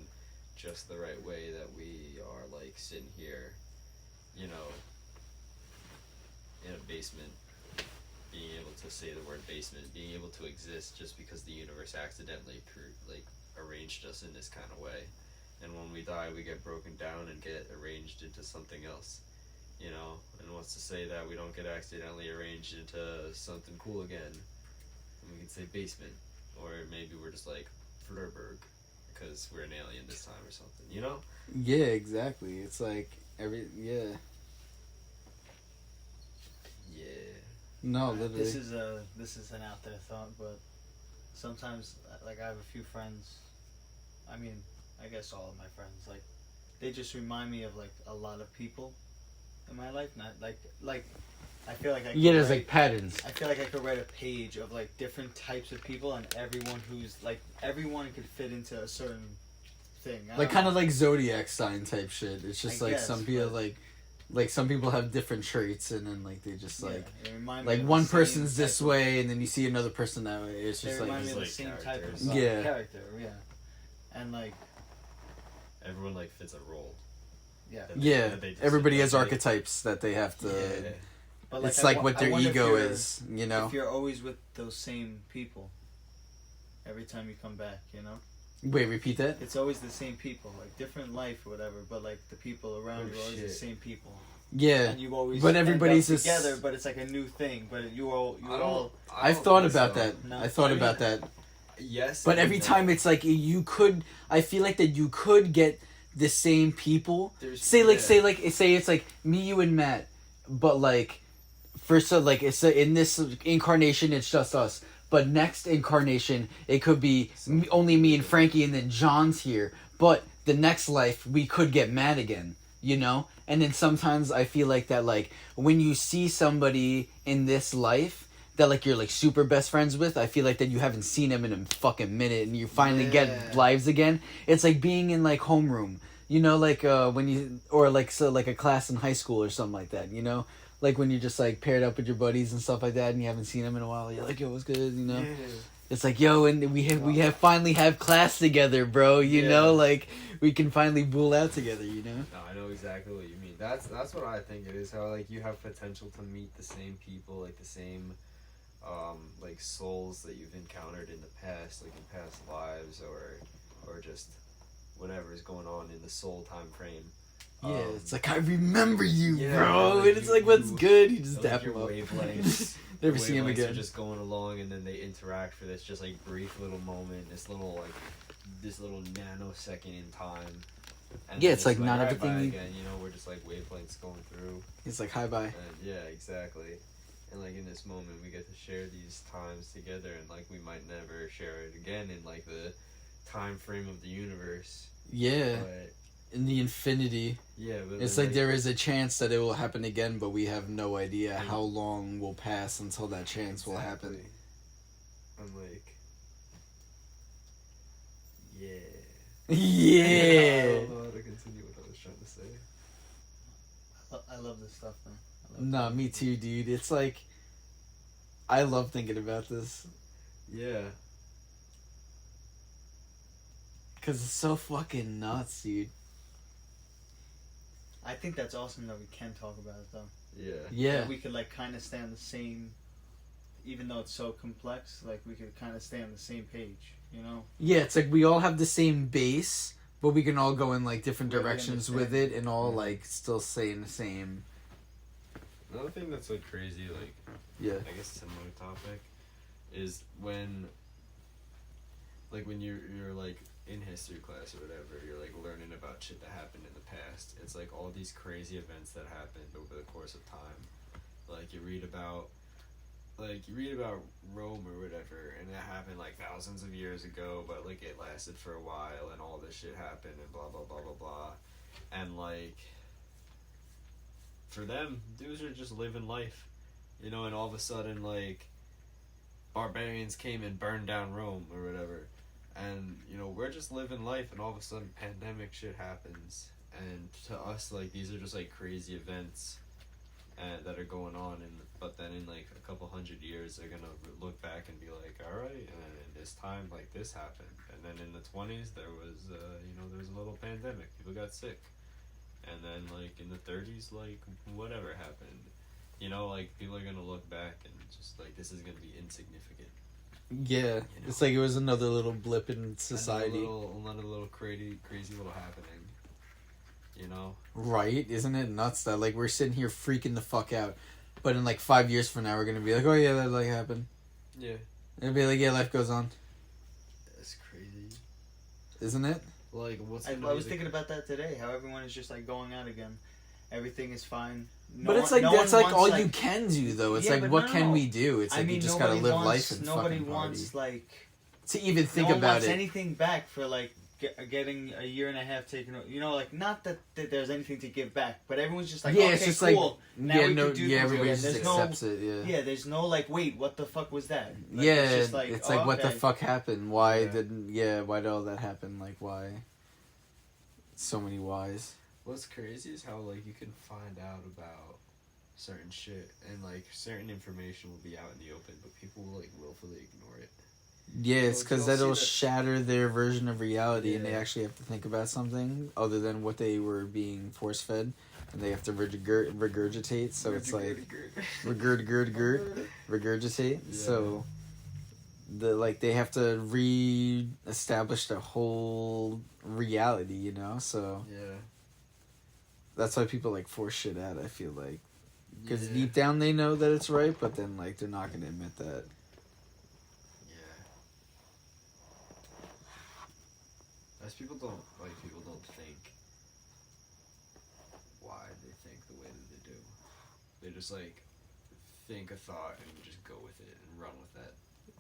just the right way that we are like sitting here, you know, in a basement, being able to say the word basement, being able to exist just because the universe accidentally arranged us in this kind of way. and when we die, we get broken down and get arranged into something else. You know, and what's to say that we don't get accidentally arranged into something cool again? And we can say basement, or maybe we're just like Flurberg, because we're an alien this time or something. You know? Yeah, exactly. It's like yeah. No, literally. This is an out there thought, but sometimes, like, I have a few friends. I mean, I guess all of my friends, like, they just remind me of like a lot of people in my life. Not like I feel like I could there's write, like patterns. I feel like I could write a page of like different types of people, and everyone could fit into a certain thing. Like kind of like zodiac sign type shit. It's just like some people like some people have different traits, and then like they just like one person's this way, and then you see another person that way. It's just like remind me of the same type of yeah character, yeah, and like everyone like fits a role. Yeah. Everybody has archetypes that they have to. Yeah. But it's like what their ego is, you know. If you're always with those same people, every time you come back, you know. Wait, repeat that. It's always the same people, like different life or whatever, but like the people around you are always the same people. Yeah, and you always but everybody's end up together, but it's like a new thing. But I've thought about that. No. I thought about that. Yes, but every time it's like you could. I feel like that you could get the same people. Say it's like me, you, and Matt, but like in this incarnation it's just us. But next incarnation, it could be only me and Frankie, and then John's here. But the next life, we could get mad again, you know? And then sometimes I feel like that, like, when you see somebody in this life that, like, you're, like, super best friends with, I feel like that you haven't seen them in a fucking minute, and you finally get lives again. It's like being in, like, homeroom, you know, like, when you, or, like, so, like, a class in high school or something like that, you know? Like when you're just like paired up with your buddies and stuff like that, and you haven't seen them in a while. You're like, yo, what's good? You know, it's like, yo, and we have finally have class together, bro. You know, like we can finally bull out together. You know. No, I know exactly what you mean. That's what I think it is. How like you have potential to meet the same people, like the same, like souls that you've encountered in the past, like in past lives, or just whatever is going on in the soul time frame. Yeah, it's like I remember you, bro, like and it's like, what's good? You just like dap your him up. Wavelengths. Never see him again. Are just going along, and then they interact for this just like brief little moment, this little nanosecond in time. And yeah, it's like not right, everything. Again, you know, we're just like wavelengths going through. It's like hi bye. And, yeah, exactly. And like in this moment, we get to share these times together, and like we might never share it again in like the time frame of the universe. Yeah. But, in the infinity. Yeah, but it's like there is a chance that it will happen again, but we have no idea how long will pass until that chance will happen. I'm like, yeah. Yeah. I don't know how to continue what I was trying to say. I love this stuff, man. Nah, me too, dude. It's like, I love thinking about this. Yeah. Because it's so fucking nuts, dude. I think that's awesome that we can talk about it, though. Yeah. Yeah. That we could, like, kind of stay on the same... Even though it's so complex, like, we could kind of stay on the same page, you know? Yeah, it's like we all have the same base, but we can all go in, like, different directions with it and all, like, still stay in the same... Another thing that's, like, crazy, like... Yeah. I guess similar topic, is when... Like, when you're like... in history class or whatever, you're like learning about shit that happened in the past. It's like all these crazy events that happened over the course of time. Like you read about Rome or whatever, and it happened like thousands of years ago, but like it lasted for a while, and all this shit happened, and blah blah blah blah blah. And like for them, dudes are just living life, you know. And all of a sudden, like barbarians came and burned down Rome or whatever. And, you know, we're just living life, and all of a sudden pandemic shit happens. And to us, like, these are just, like, crazy events that are going on. But then in, like, a couple hundred years, they're going to look back and be like, all right, and this time, like, this happened. And then in the 20s, there was, there was a little pandemic. People got sick. And then, like, in the 30s, like, whatever happened. You know, like, people are going to look back and just, like, this is going to be insignificant. Yeah, it's like it was another little blip in society. Another little crazy little happening. You know? Right? Isn't it nuts that like we're sitting here freaking the fuck out, but in like 5 years from now we're gonna be like, oh yeah, that like happened. Yeah. It'll be like, yeah, life goes on. That's crazy. Isn't it? Like, what's I was thinking about that today. How everyone is just like going out again. Everything is fine. But it's like that's like all you can do though. It's like what can we do? It's like you just gotta live life and nobody fucking party. wants like to even think no one about wants it. anything back for like getting a year and a half taken. You know, like not that there's anything to give back, but everyone's just like, yeah, okay, it's just cool. like Now we can do things everybody again. just accepts it. Yeah. Yeah, there's no like, wait, what the fuck was that? Like, Yeah, it's just like, it's like what the okay. fuck happened? Why why did all that happen? Like why? So many whys. What's crazy is how like you can find out about certain shit and like certain information will be out in the open, but people will like willfully ignore it. Yeah, it's because you'll that'll see that- shatter their version of reality, and they Yeah. actually have to think about something other than what they were being force fed, and they have to regurgitate. So it's like regurgitate. Yeah. So they have to re-establish the whole reality, you know. So Yeah. that's why people like force shit out. I feel like because Yeah. deep down they know that it's right, but then like they're not gonna admit that. As people don't think why they think the way that they do. They just like think a thought and just go with it and run with that.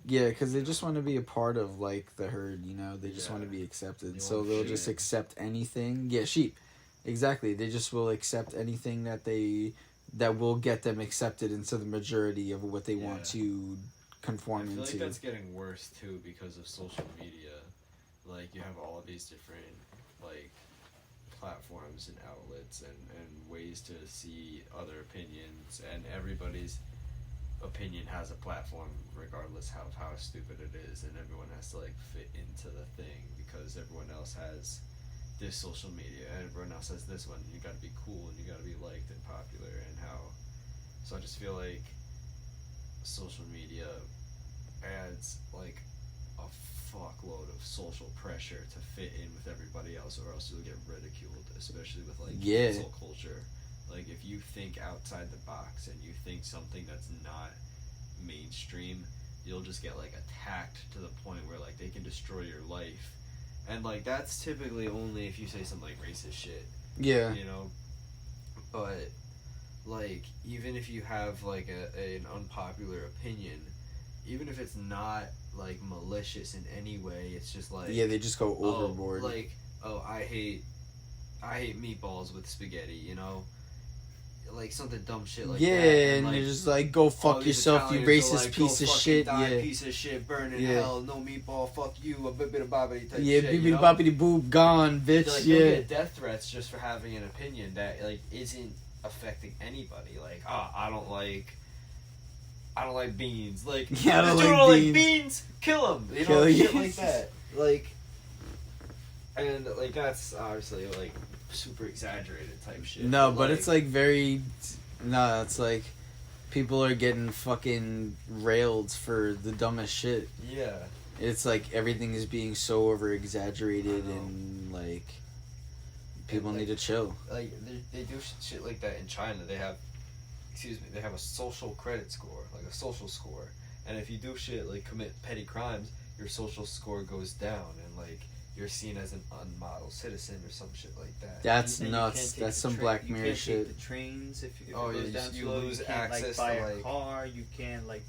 Yeah, because they just want to be a part of like the herd, you know. They just Yeah. want to be accepted, They so want they'll sheep. just accept anything. Yeah, sheep, exactly. They just will accept anything that will get them accepted into the majority of what they want to conform I feel into. like that's getting worse too because of social media. Like you have all of these different like platforms and outlets and ways to see other opinions, and everybody's opinion has a platform regardless of how stupid it is, and everyone has to like fit into the thing because everyone else has this social media and everyone else has this one. You gotta be cool and you gotta be liked and popular, and how so I just feel like social media adds like a fuckload of social pressure to fit in with everybody else, or else you'll get ridiculed, especially with like cancel culture. Like if you think outside the box and you think something that's not mainstream, you'll just get like attacked to the point where like they can destroy your life. And like that's typically only if you say some like racist shit. Yeah. You know? But like even if you have like an unpopular opinion, even if it's not like malicious in any way, it's just like Yeah, they just go overboard. I hate meatballs with spaghetti, you know? Like something dumb shit like that. And like, you're just like, go fuck yourself, you Italians are racist like, piece "Go of fucking shit. die, Yeah. piece of shit, burn in Yeah. hell, no meatball, fuck you, a bit of bobbity type Yeah, shit. bibbidi boppity boob, gone, bitch. Like, you'll yeah. get death threats just for having an opinion that like isn't affecting anybody. Like, I don't like beans. Like, Yeah, I don't this dude like don't beans. like beans. Kill him. You Kill know, you. shit like that. Like, and like that's obviously like super exaggerated type shit. No, but it's like very. No, it's like people are getting fucking railed for the dumbest shit. yeah. It's like everything is being so over exaggerated I know. and like people And, like, need to chill. Like they do shit like that in China. They have a social credit score, like a social score, and if you do shit like commit petty crimes, your social score goes down, and like you're seen as an unmodel citizen or some shit like that. That's And you nuts. can't take That's the some Black Mirror You shit. can't take the trains if it Oh, goes yeah, down you slow. lose You can't access like buy to, a like- car. You can't like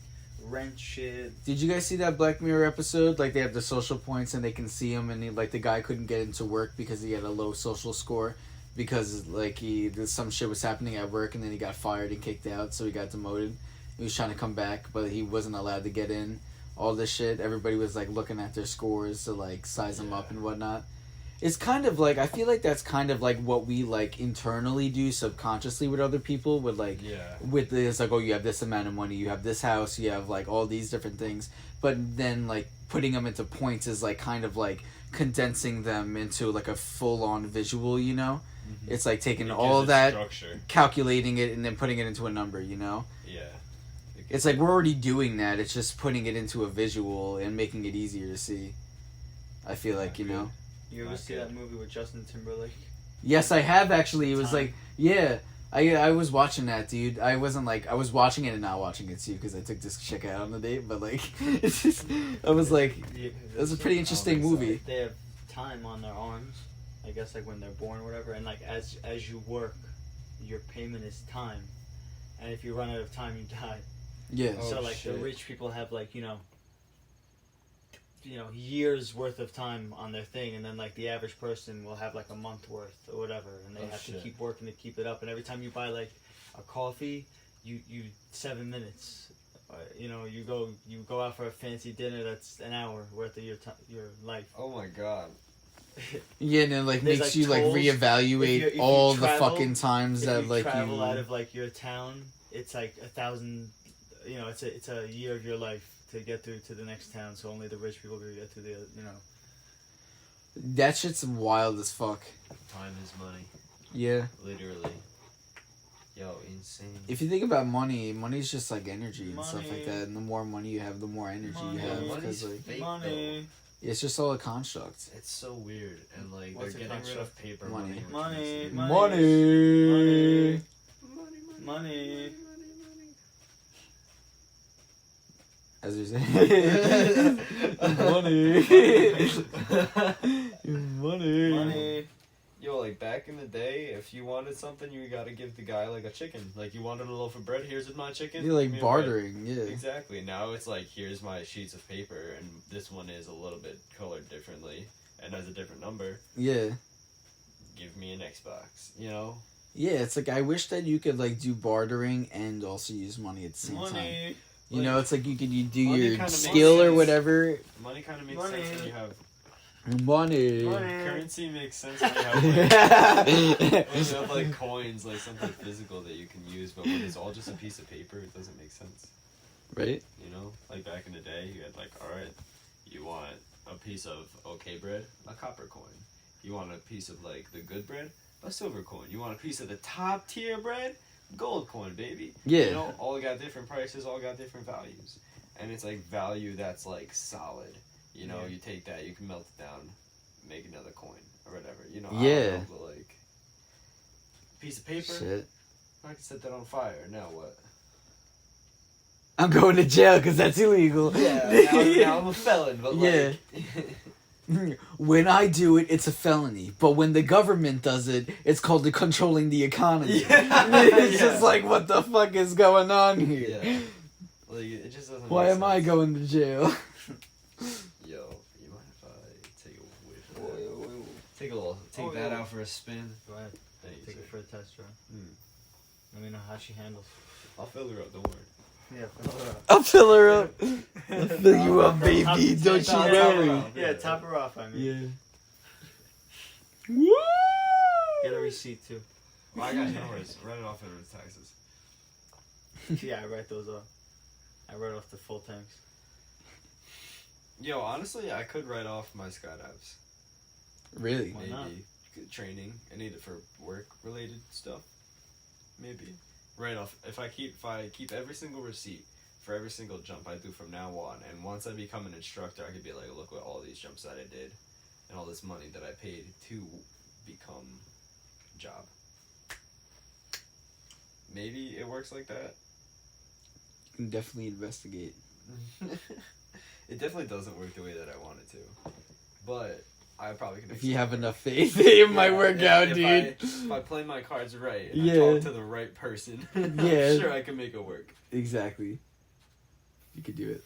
rent shit. Did you guys see that Black Mirror episode? Like they have the social points and they can see him, and like the guy couldn't get into work because he had a low social score, because like some shit was happening at work, and then he got fired and kicked out, so he got demoted. He was trying to come back, but he wasn't allowed to get in. All this shit, everybody was like looking at their scores to like size them up and whatnot. It's kind of like, I feel like that's kind of like what we like internally do subconsciously with other people, with like with this, like, oh, you have this amount of money, you have this house, you have like all these different things, but then like putting them into points is like kind of like condensing them into like a full-on visual, you know? Mm-hmm. It's like taking It all gives it that, structure. calculating it, and then putting it into a number, you know? Yeah. It It's like we're already doing that. It's just putting it into a visual and making it easier to see. I feel like, you know. You ever see that movie with Justin Timberlake? Yes, I have actually. It was Time. like, yeah. I was watching that, dude. I wasn't like, I was watching it and not watching it too because I took this chick out on the date, but like, it's just, I was like, it was a pretty interesting movie. They have time on their arms, I guess, like when they're born or whatever, and like as you work, your payment is time, and if you run out of time, you die. Yeah. So Oh, like shit. the rich people have like you know years worth of time on their thing, and then like the average person will have like a month worth or whatever, and they Oh, have to shit. keep working to keep it up. And every time you buy like a coffee, you 7 minutes. You know, you go out for a fancy dinner that's an hour worth of your life. Oh my god. Yeah, and it like There's, makes like, you like tolls. reevaluate If you all the travel- fucking times If that you like travel you. out of like your town, it's like 1,000. You know, it's a year of your life to get through to the next town. So only the rich people can get to the you know. That shit's wild as fuck. Time is money. Yeah. Literally. Yo, insane. If you think about money's just like energy and stuff Money. like that. And the more money you have, the more energy you Money. have. Money's Because like, fake, Money. it's just all a construct. It's so weird, and like What's they're a getting rid of construct? paper Money. which Money. makes it- Money. Money. As you're saying. Money. Money. Yo, like back in the day, if you wanted something, you gotta give the guy like a chicken. Like you wanted a loaf of bread, here's my chicken. You're like give me a bread. bartering, yeah. Exactly. Now it's like here's my sheets of paper, and this one is a little bit colored differently and has a different number. Yeah. Give me an Xbox. You know. Yeah, it's like I wish that you could like do bartering and also use money at the same time. Money. You know, it's like you do Money your kinda makes skill or sense. whatever. Money kind of makes Money. sense when you have Money. currency. Makes sense when you have like, when you have like coins, like something physical that you can use. But when it's all just a piece of paper, it doesn't make sense. Right? You know, like back in the day, you had like, all right, you want a piece of okay bread, a copper coin. You want a piece of like the good bread, a silver coin. You want a piece of the top tier bread, gold coin, baby. Yeah. You know, all got different prices, all got different values, and it's like value that's like solid. You know, Yeah. you take that, you can melt it down, make another coin or whatever. You know, I Yeah. don't know, but like piece of paper, Shit. I can set that on fire. Now what? I'm going to jail because that's illegal. now I'm a felon, but like. When I do it, it's a felony. But when the government does it, it's called the controlling the economy. Yeah. It's Yeah. just like, what the fuck is going on here? Yeah. Like, it just doesn't Why make am I sense. going to jail? Yo, you mind if I take a whiff of that? Take Oh, that yeah. out for a spin. Go ahead. Thank you, Take sir. it for a test drive. Mm. Let me know how she handles. I'll fill her up, don't worry. Yeah. Fill her up. I'll fill her up. I'll fill you up, baby. Don't you top- worry. top- Yeah, top her off. I mean, Yeah. Woo! get a receipt too. Oh, I got yours. Write it off in taxes. Yeah, I write those off. I write off the full tanks. Yo, honestly, I could write off my skydives. Really? Why Maybe. not? Good training. I need it for work-related stuff. Maybe. Write off. If I keep every single receipt for every single jump I do from now on, and once I become an instructor, I could be like, look at all these jumps that I did, and all this money that I paid to become job. Maybe it works like that. You can definitely investigate. It definitely doesn't work the way that I want it to, but I probably can. If you have explore. enough faith, it might Yeah, work if- out, if dude. if I play my cards right and Yeah. I talk to the right person, Yeah. I'm sure I can make it work. Exactly. You could do it.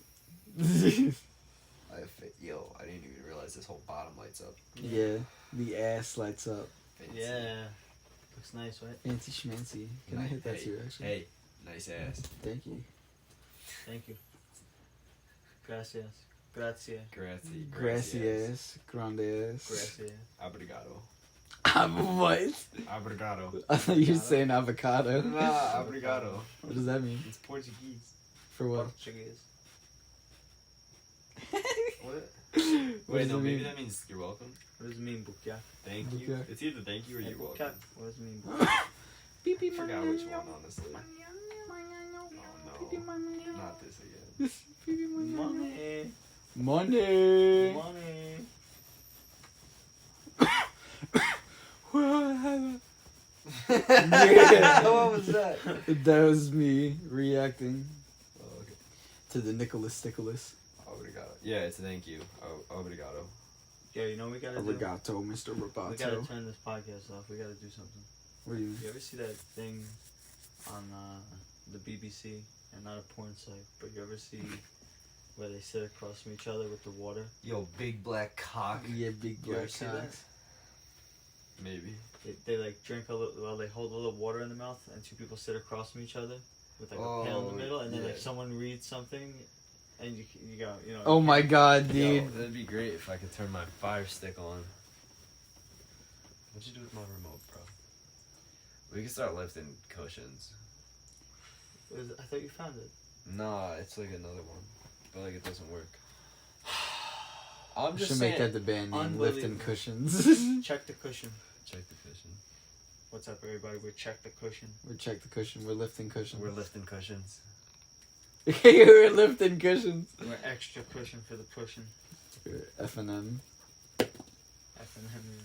Yo, I didn't even realize this whole bottom lights up. Yeah. The ass lights up. Fancy. Yeah. Looks nice, right? Fancy schmancy. Can I hit that too, actually? Hey, nice ass. Thank you. Thank you. Gracias. Grazie. Grazie. Gracias. Grande ass. Gracias. Obrigado. What? Obrigado. I thought you were saying avocado. Nah, obrigado. What does that mean? It's Portuguese. For what? Portuguese. What? What Wait, does no, it maybe mean? that means you're welcome. What does it mean, bukya? Thank you. Okay. It's either thank you or you're welcome. What does it mean, bukya? I forgot which one, honestly. Oh, no. No, Money. Money. Yeah. What was that? That was me reacting Oh, okay. to the Nicholas Nicholas. Obrigado. Yeah, it's a thank you. Obrigado. Yeah, you know what we gotta do? Arigato, Mr. Roboto. We gotta turn this podcast off. We gotta do something. What do you mean? You ever see that thing on the BBC? And not a porn site, but you ever see where they sit across from each other with the water? Yo, big black cock. Yeah, big You ever black see cocks. Maybe. They like drink a little, well, they hold a little water in the mouth, and two people sit across from each other with like a pail in the middle, and then like yeah. someone reads something, and you go, you know. Oh my god, dude. Yo, that'd be great if I could turn my Fire Stick on. What'd you do with my remote, bro? We can start lifting cushions. I thought you found it. Nah, it's like another one. But like it doesn't work. I'm We just should saying. make that the band name, Unbelievable. Lifting Cushions. Check the cushion. Check the cushion. What's up, everybody? We check the cushion. We check the cushion, we're lifting cushions. We're lifting cushions. We're lifting cushions. We're extra cushion for the pushing. F&M. F&M.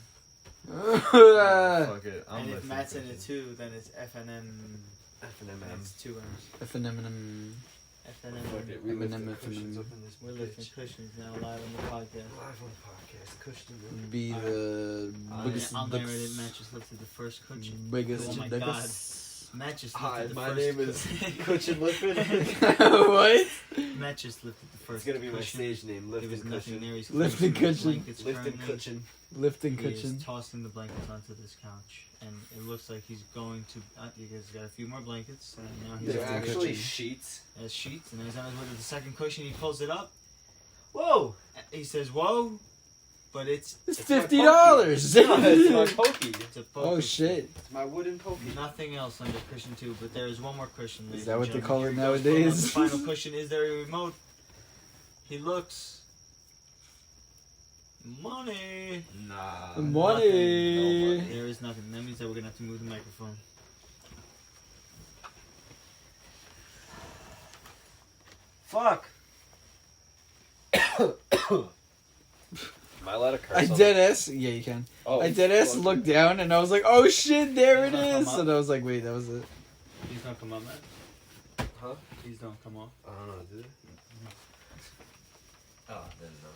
Fuck it. I'm And if lifting Matt's in it cushions. too, then it's F&M. F&M. It's 2 M's. F&M. F&M. Fuck it. We M&M, lift the F&M. cushions up in this We're lifting cushions now live on the podcast. Live on the podcast. Cushion. Be the biggest, I'll narrate it. Matt just lifted the first cushion. biggest, Oh my biggest. Matt just Hi, lifted the my first name is cushion. Cushion What? Matt just lifted the first It's gonna be my cushion. stage name. There was Lifting nothing Cushion. there. He's Lifting clenching his cushion. blankets Lifting currently. Cushion. Lifting He cushion. is tossing the blankets onto this couch, and it looks like he's going to. He's got a few more blankets, and now he's They're Lifting actually cushion. sheets. has sheets, and he's on his way to the second cushion. He pulls it up. Whoa! He says, "Whoa!" But it's It's my $50. No, it's my pokey. it's a Oh focus. shit. It's my wooden pokey. Nothing else under cushion 2, but there is one more cushion. ladies that and what they gentlemen. call it Here he goes, pulling out nowadays? The final cushion. Is there a remote? He looks. Money. Nah. Money. There is nothing. That means that we're gonna have to move the microphone. Fuck. Am I allowed to curse? I on dead ass. Yeah, you can. Oh, I dead ass fuck. looked down and I was like, oh shit, there it Does that come is. up? And I was like, wait, that was it. Please don't come up, man. Huh? Please don't come off. I don't know, did it? Oh, then no.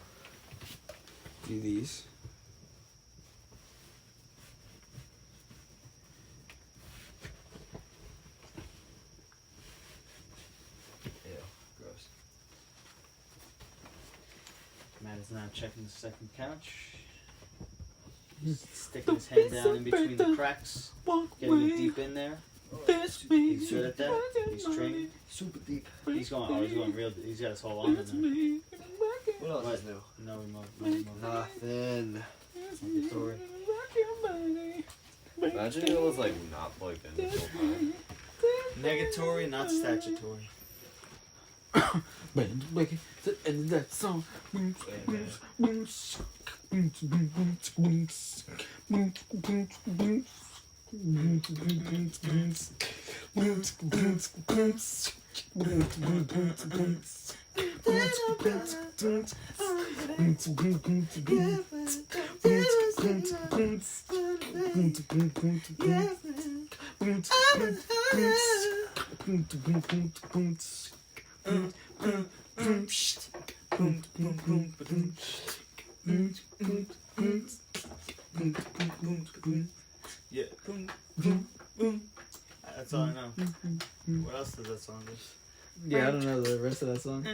Do these. Ew, gross. Matt is now checking the second couch. He's sticking his head down in between the cracks, getting it deep in there. He's good at that. He's trained. Super deep. He's going real. He's got his whole arm in there. What else What? is new? No remote. No remote. Nothing. Negatory. Imagine it was like not plugged in this whole time. Negatory, not statutory. The end of that song. Yeah. That's all I know. What else does that song do? Yeah, I don't know the rest of that song.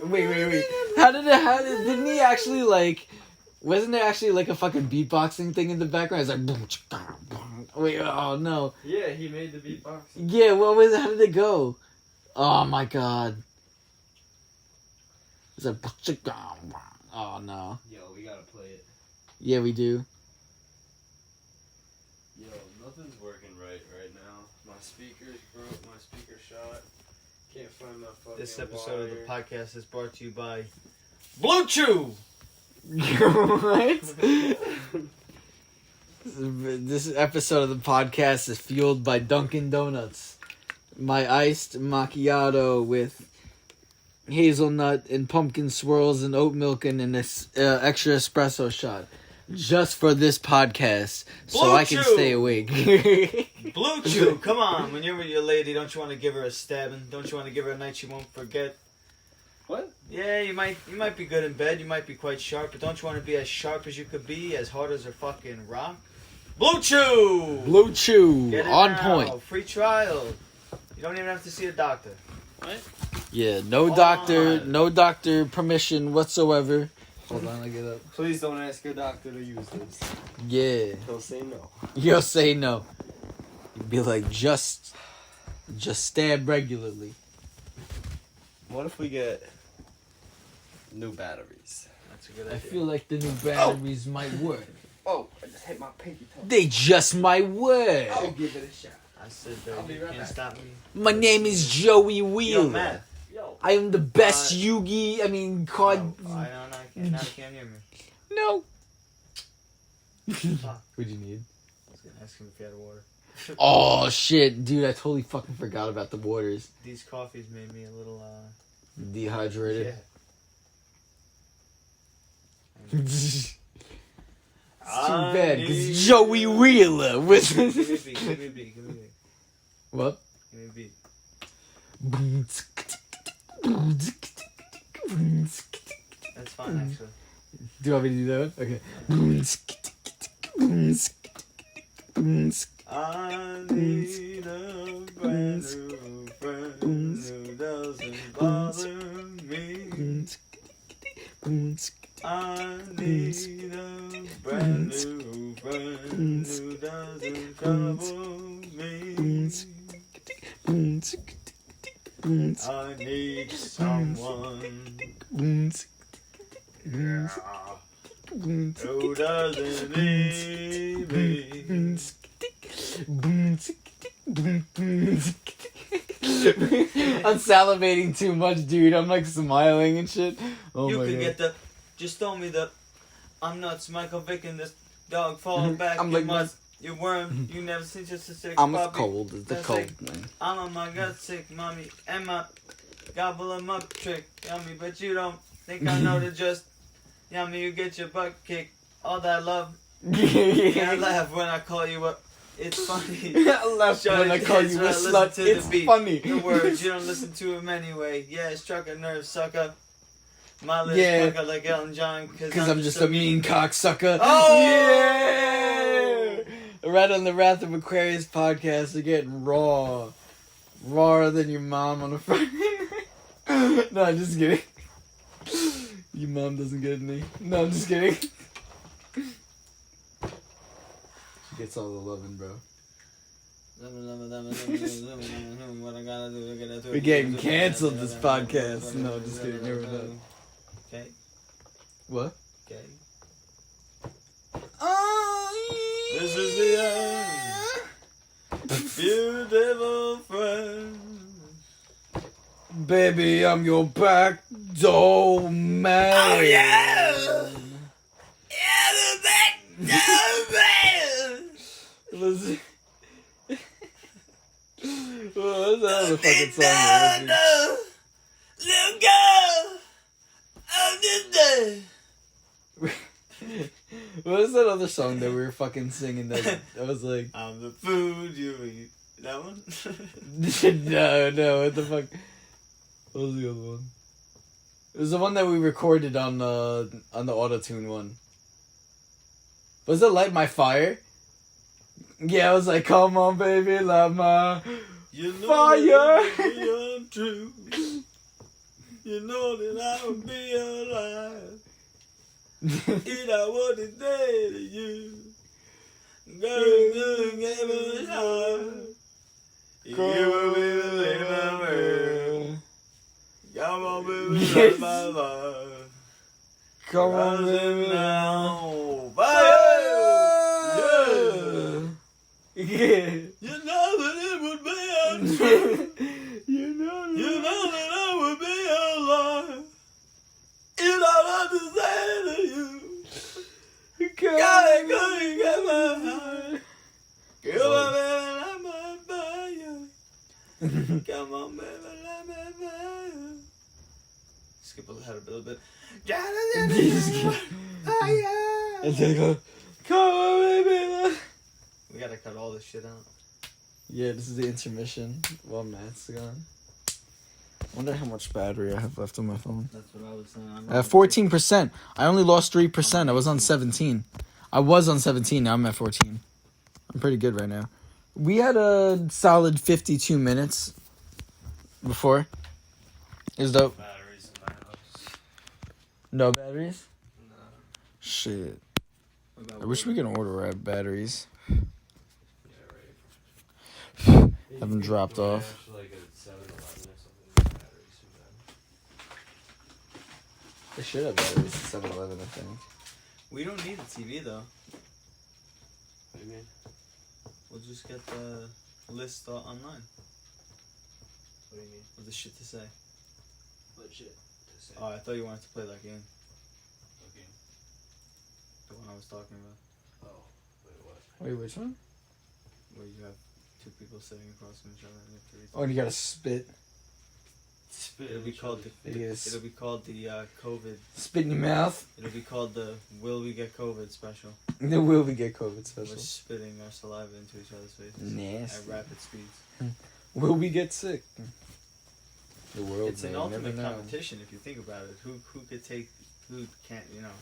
Wait. How did didn't he actually like, wasn't there actually like a fucking beatboxing thing in the background? It's like, boom, chicka, boom. Wait, oh no. Yeah, he made the beatbox. Yeah, what was, how did it go? Oh my god. It's like, chicka, oh no. Yo, we gotta play it. Yeah, we do. Yo, nothing's working right now. My speaker's broke. My speaker shot. Can't find my fucking This episode of the wire. podcast is brought to you by Blue Chew. Right? This episode of the podcast is fueled by Dunkin' Donuts. My iced macchiato with hazelnut and pumpkin swirls and oat milk and an extra espresso shot. Just for this podcast, so Blue I can Chew! stay awake. Blue Chew, come on. When you're with your lady, don't you want to give her a stabbing? Don't you want to give her a night she won't forget? What? Yeah, you might be good in bed, you might be quite sharp, but don't you want to be as sharp as you could be, as hard as a fucking rock? Blue Chew! Blue Chew, Get it on now. point. Free trial. You don't even have to see a doctor. What? Yeah, no On. doctor permission whatsoever. Hold on, let get up. Please don't ask your doctor to use this. Yeah, He'll say no. you'll say no. You'd be like, just stab regularly. What if we get new batteries? That's a good I idea. feel like the new batteries might work. Oh, I just hit my pinky toe. They just might work. I'll give it a shot. I said I'll be you right can't back. stop me. My name is Joey Yo, Wheeler. Matt. Yo. I am the best card. Oh, I can't hear me. No. Fuck. What'd you need? I was going to ask him if he had water. Oh shit, dude! I totally fucking forgot about the waters. These coffees made me a little, Dehydrated. yeah. It's too I bad need- because Joey Wheeler was. Give me a beat, give me a beat, give me a beat. What? Give me a beat. That's fine, actually. Do you want me to do that one? Okay. I need a brand new friend who doesn't bother me. I need a brand new friend who doesn't trouble me. I need someone who doesn't need me. I'm salivating too much, dude. I'm like smiling and shit. Oh You my could god. get the, just throw me the, I'm nuts, Michael Vick and this dog falling back. I'm you like, must, you worm, you never seen just a sick I'm puppy. cold. It's the That's cold, like- man. I'm on my gut sick, mommy, and my gobble 'em up trick. Yummy, but you don't think I know to just, yummy, you get your butt kicked. All that love, yeah, I laugh when I call you up. It's funny. I laugh when I call you a Listen slut. to the It's beat. funny. The words, you don't listen to them anyway. Yeah, it struck a nerve, sucker. My lips Yeah. pucker like Elton John, Because I'm just a mean cocksucker. Oh! Yeah! Right on the Wrath of Aquarius podcast, you're getting raw. Rawer than your mom on a Friday night. No, I'm just kidding. Your mom doesn't get any. No, I'm just kidding. She gets all the loving, bro. We're getting canceled this podcast. No, just kidding. Never mind. Okay, What? okay. Oh, This is the end. Beautiful friend. Baby, I'm your back door man. Oh, yeah! Yeah, the back door man. Listen. Well, that's another fucking song. man. No, little girl of the day. What was that other song that we were fucking singing that I was like, I'm the food you eat. That one? no, what the fuck? What was the other one? It was the one that we recorded on the auto-tune one. Was it Light My Fire? Yeah, I was like, come on, baby, light my You know fire. that it would be untrue. You know that I would be alive. If I wasn't there to you. Girl, you gave me a heart. You will be the my world. Come on, baby, Yes. light my life. Come on, Rising baby. now. Fire! Yeah! You know that I would be alive. You don't understand you. Gotta go and get my heart. Come on, baby, let me buy you. Come on, baby, let me buy you. Skip ahead a little bit. Gotta get my And they go, come on, baby. We gotta cut all this shit out. Yeah, this is the intermission while Matt's gone. I wonder how much battery I have left on my phone. That's what I was saying. I have 14%. I only lost 3%. I was on 17. I was on 17. Now I'm at 14. I'm pretty good right now. We had a solid 52 minutes before. It was dope. Batteries in my house. No batteries? No. Shit. I wish we could order batteries. Yeah, right. Haven't dropped off. Like a 7-Eleven or something. Batteries from them. They should have batteries at 7-Eleven, I think. We don't need a TV though. What do you mean? We'll just get the list online What do you mean? of the shit to say. Legit to say. Oh, I thought you wanted to play that game. Okay. The one I was talking about. Oh, wait, what? Wait, which one? Where you have two people sitting across from each other and you have to read. Oh, and you gotta spit. Spit. It'll be called Yes. It'll be called the COVID. Spit in your mouth. It'll be called the Will We Get COVID special. Then will we get COVID We're special? spitting our saliva into each other's faces Nasty. at rapid speeds. Will we get sick? The world. It's an may ultimate never know. competition if you think about it. Who could take? Who can't? You know,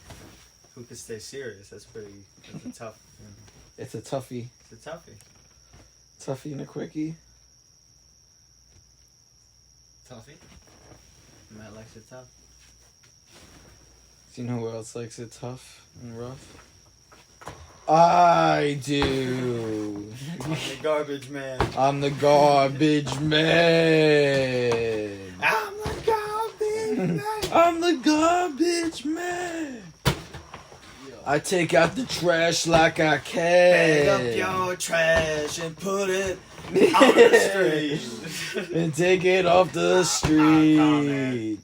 who could stay serious? That's pretty. That's a tough. You know, It's a toughie. it's a toughie. Toughie and a quickie. Toughie. Matt likes it tough. Do you know who else likes it tough and rough? I do. I'm the garbage man. I'm the garbage man. I'm the garbage man. I'm the garbage man. I take out the trash like I Bag up can. your trash and put it on the street. And take it off the street.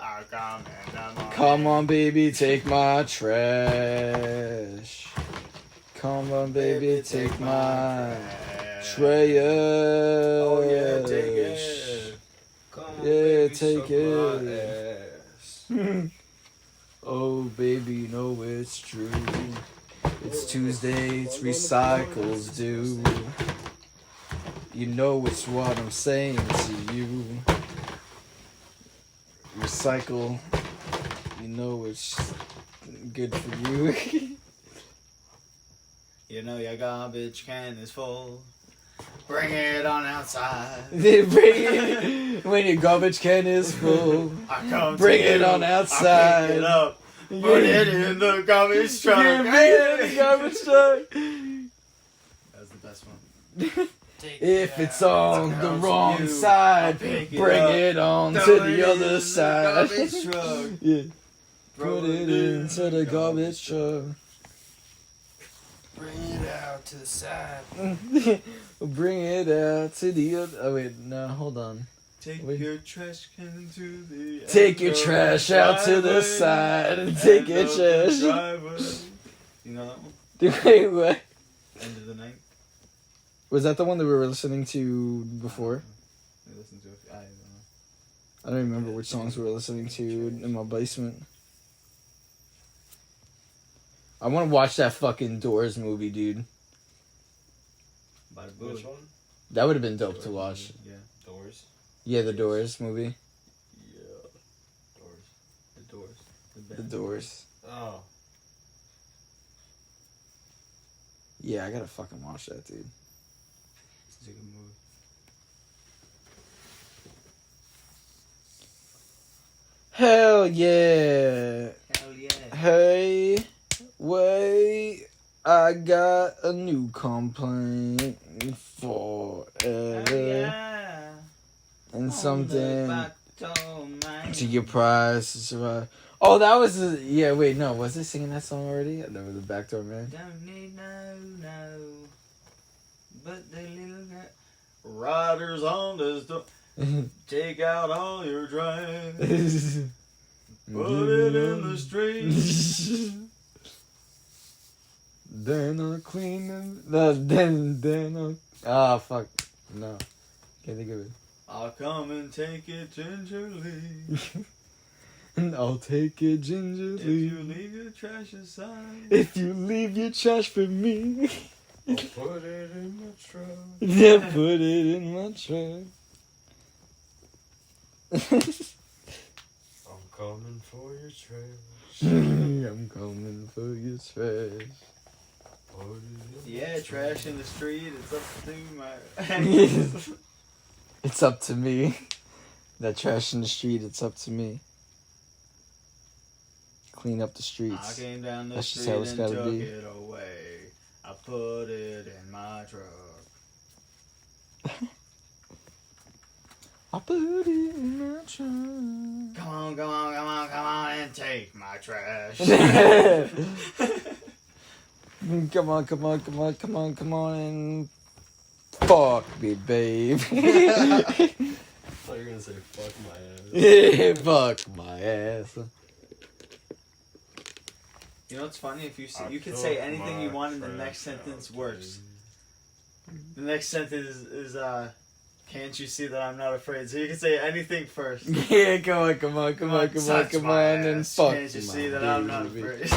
Come on, baby, take my trash. Come on, baby, take my trash. Oh yeah, take it. Come on, Yeah, baby, take suck my it. ass. Oh, baby, you know it's true. It's Tuesday, it's recycles due. You know it's what I'm saying to you. Recycle. You know it's good for you. You know your garbage can is full. Bring it on outside. When your garbage can is full, I come bring to it you. on I outside. pick it up. Put it in the garbage truck. Yeah, bring it in the garbage truck. That's the best one. If it's on the wrong you. side, I'll pick it bring up. it on to Throw it the in other side. garbage truck. Yeah. Throw Put it into the garbage truck. Bring it out to the side. Bring it out to the other. Oh wait, no, hold on. Take Wait. your trash can to the Take end your of trash the out to the driveway. side and take End your of the trash. driveway. You know that one? Wait, what? End of the night. Was that the one that we were listening to before? We listened to it. I don't know. I don't remember which songs we were listening to in my basement. I want to watch that fucking Doors movie, dude. By Which one? That would have been dope to watch. Yeah. Doors. Yeah, the Doors movie. Yeah. Doors. The Doors. The Doors. Oh. Yeah, I gotta fucking watch that, dude. It's a good movie. Hell yeah. Hell yeah. Hey, wait, I got a new complaint for yeah. and something To to your prize to survive. Oh, that was yeah. Wait, no, was I singing that song already? I never the Backdoor Man. Don't need no, but the little girl. Riders on the store. Take out all your trash. Put it in the street. Then I'll clean them. Then I'll. Ah, fuck. No. Can't think of it. I'll come and take it gingerly. And I'll take it If gingerly. you leave your trash aside. If you leave your trash for me. I'll put it in my truck. Yeah, put it in my truck. I'm coming for your trash. I'm coming for your trash. Put it in Yeah, trash in the street. It's up to my. It's up to me. That trash in the street, it's up to me. Clean up the I streets. came down the That's just street how it's and gotta took be. it away. I put it in my truck. I put it in my truck. Come on, come on, come on, come on, and take my trash. Come on, come on, come on, come on, come on, and fuck me, babe. I thought you were gonna say fuck my ass. Yeah, fuck my ass. You know what's funny? If you could say anything you want, and the next sentence works. The next sentence is can't you see that I'm not afraid? So you can say anything first. Yeah, come on, come on, come on, come on, Touch come my on, and ass. fuck Can't you my see that I'm not baby. afraid?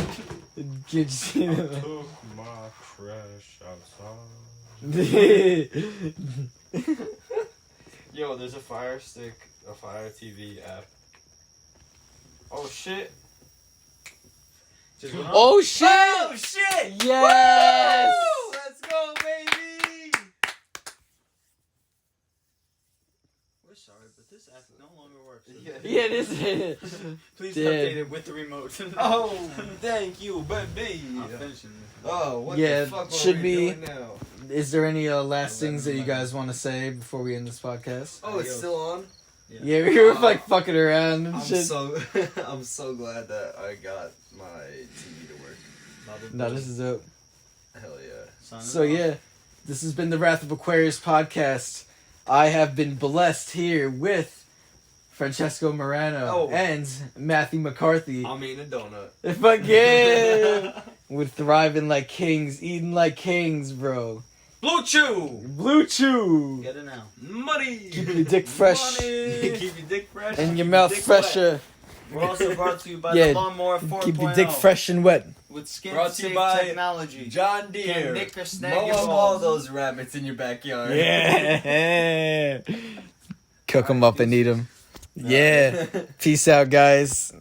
Can't you see I that? took my trash outside. Yo, there's a Fire Stick, a Fire TV app. Oh shit! Just went on. Oh shit! Oh shit! Yes! Woo! Let's go, baby! We're sorry, but this app no longer works. Yeah, it is. Please Dude. update it with the remote. Oh, thank you, baby. I'm finishing this. Oh, what Yeah, the fuck should are we be- doing now? Is there any last things that you guys want to say before we end this podcast? Oh, it's still on. Yeah, we were like fucking around and I'm shit. I'm so glad that I got my TV to work. No, this is dope. Hell yeah. So yeah, this has been the Wrath of Aquarius podcast. I have been blessed here with Francesco Marano Oh. and Matthew McCarthy. I'm eating a donut. Fuck yeah! We're thriving like kings, eating like kings, bro. Blue Chew! Blue Chew! Get it now. Money! Keep your dick fresh. Money! Keep your dick fresh. And your keep mouth dick fresher. We're also brought to you by Yeah, the Lawnmower 4.0. Keep your dick fresh and wet. With skin Brought to you safe by technology. wet. John Deere. Can nick or snag Mow your up all balls. those rabbits in your backyard. Yeah! Cook them up and eat them. Yeah. Peace out, guys.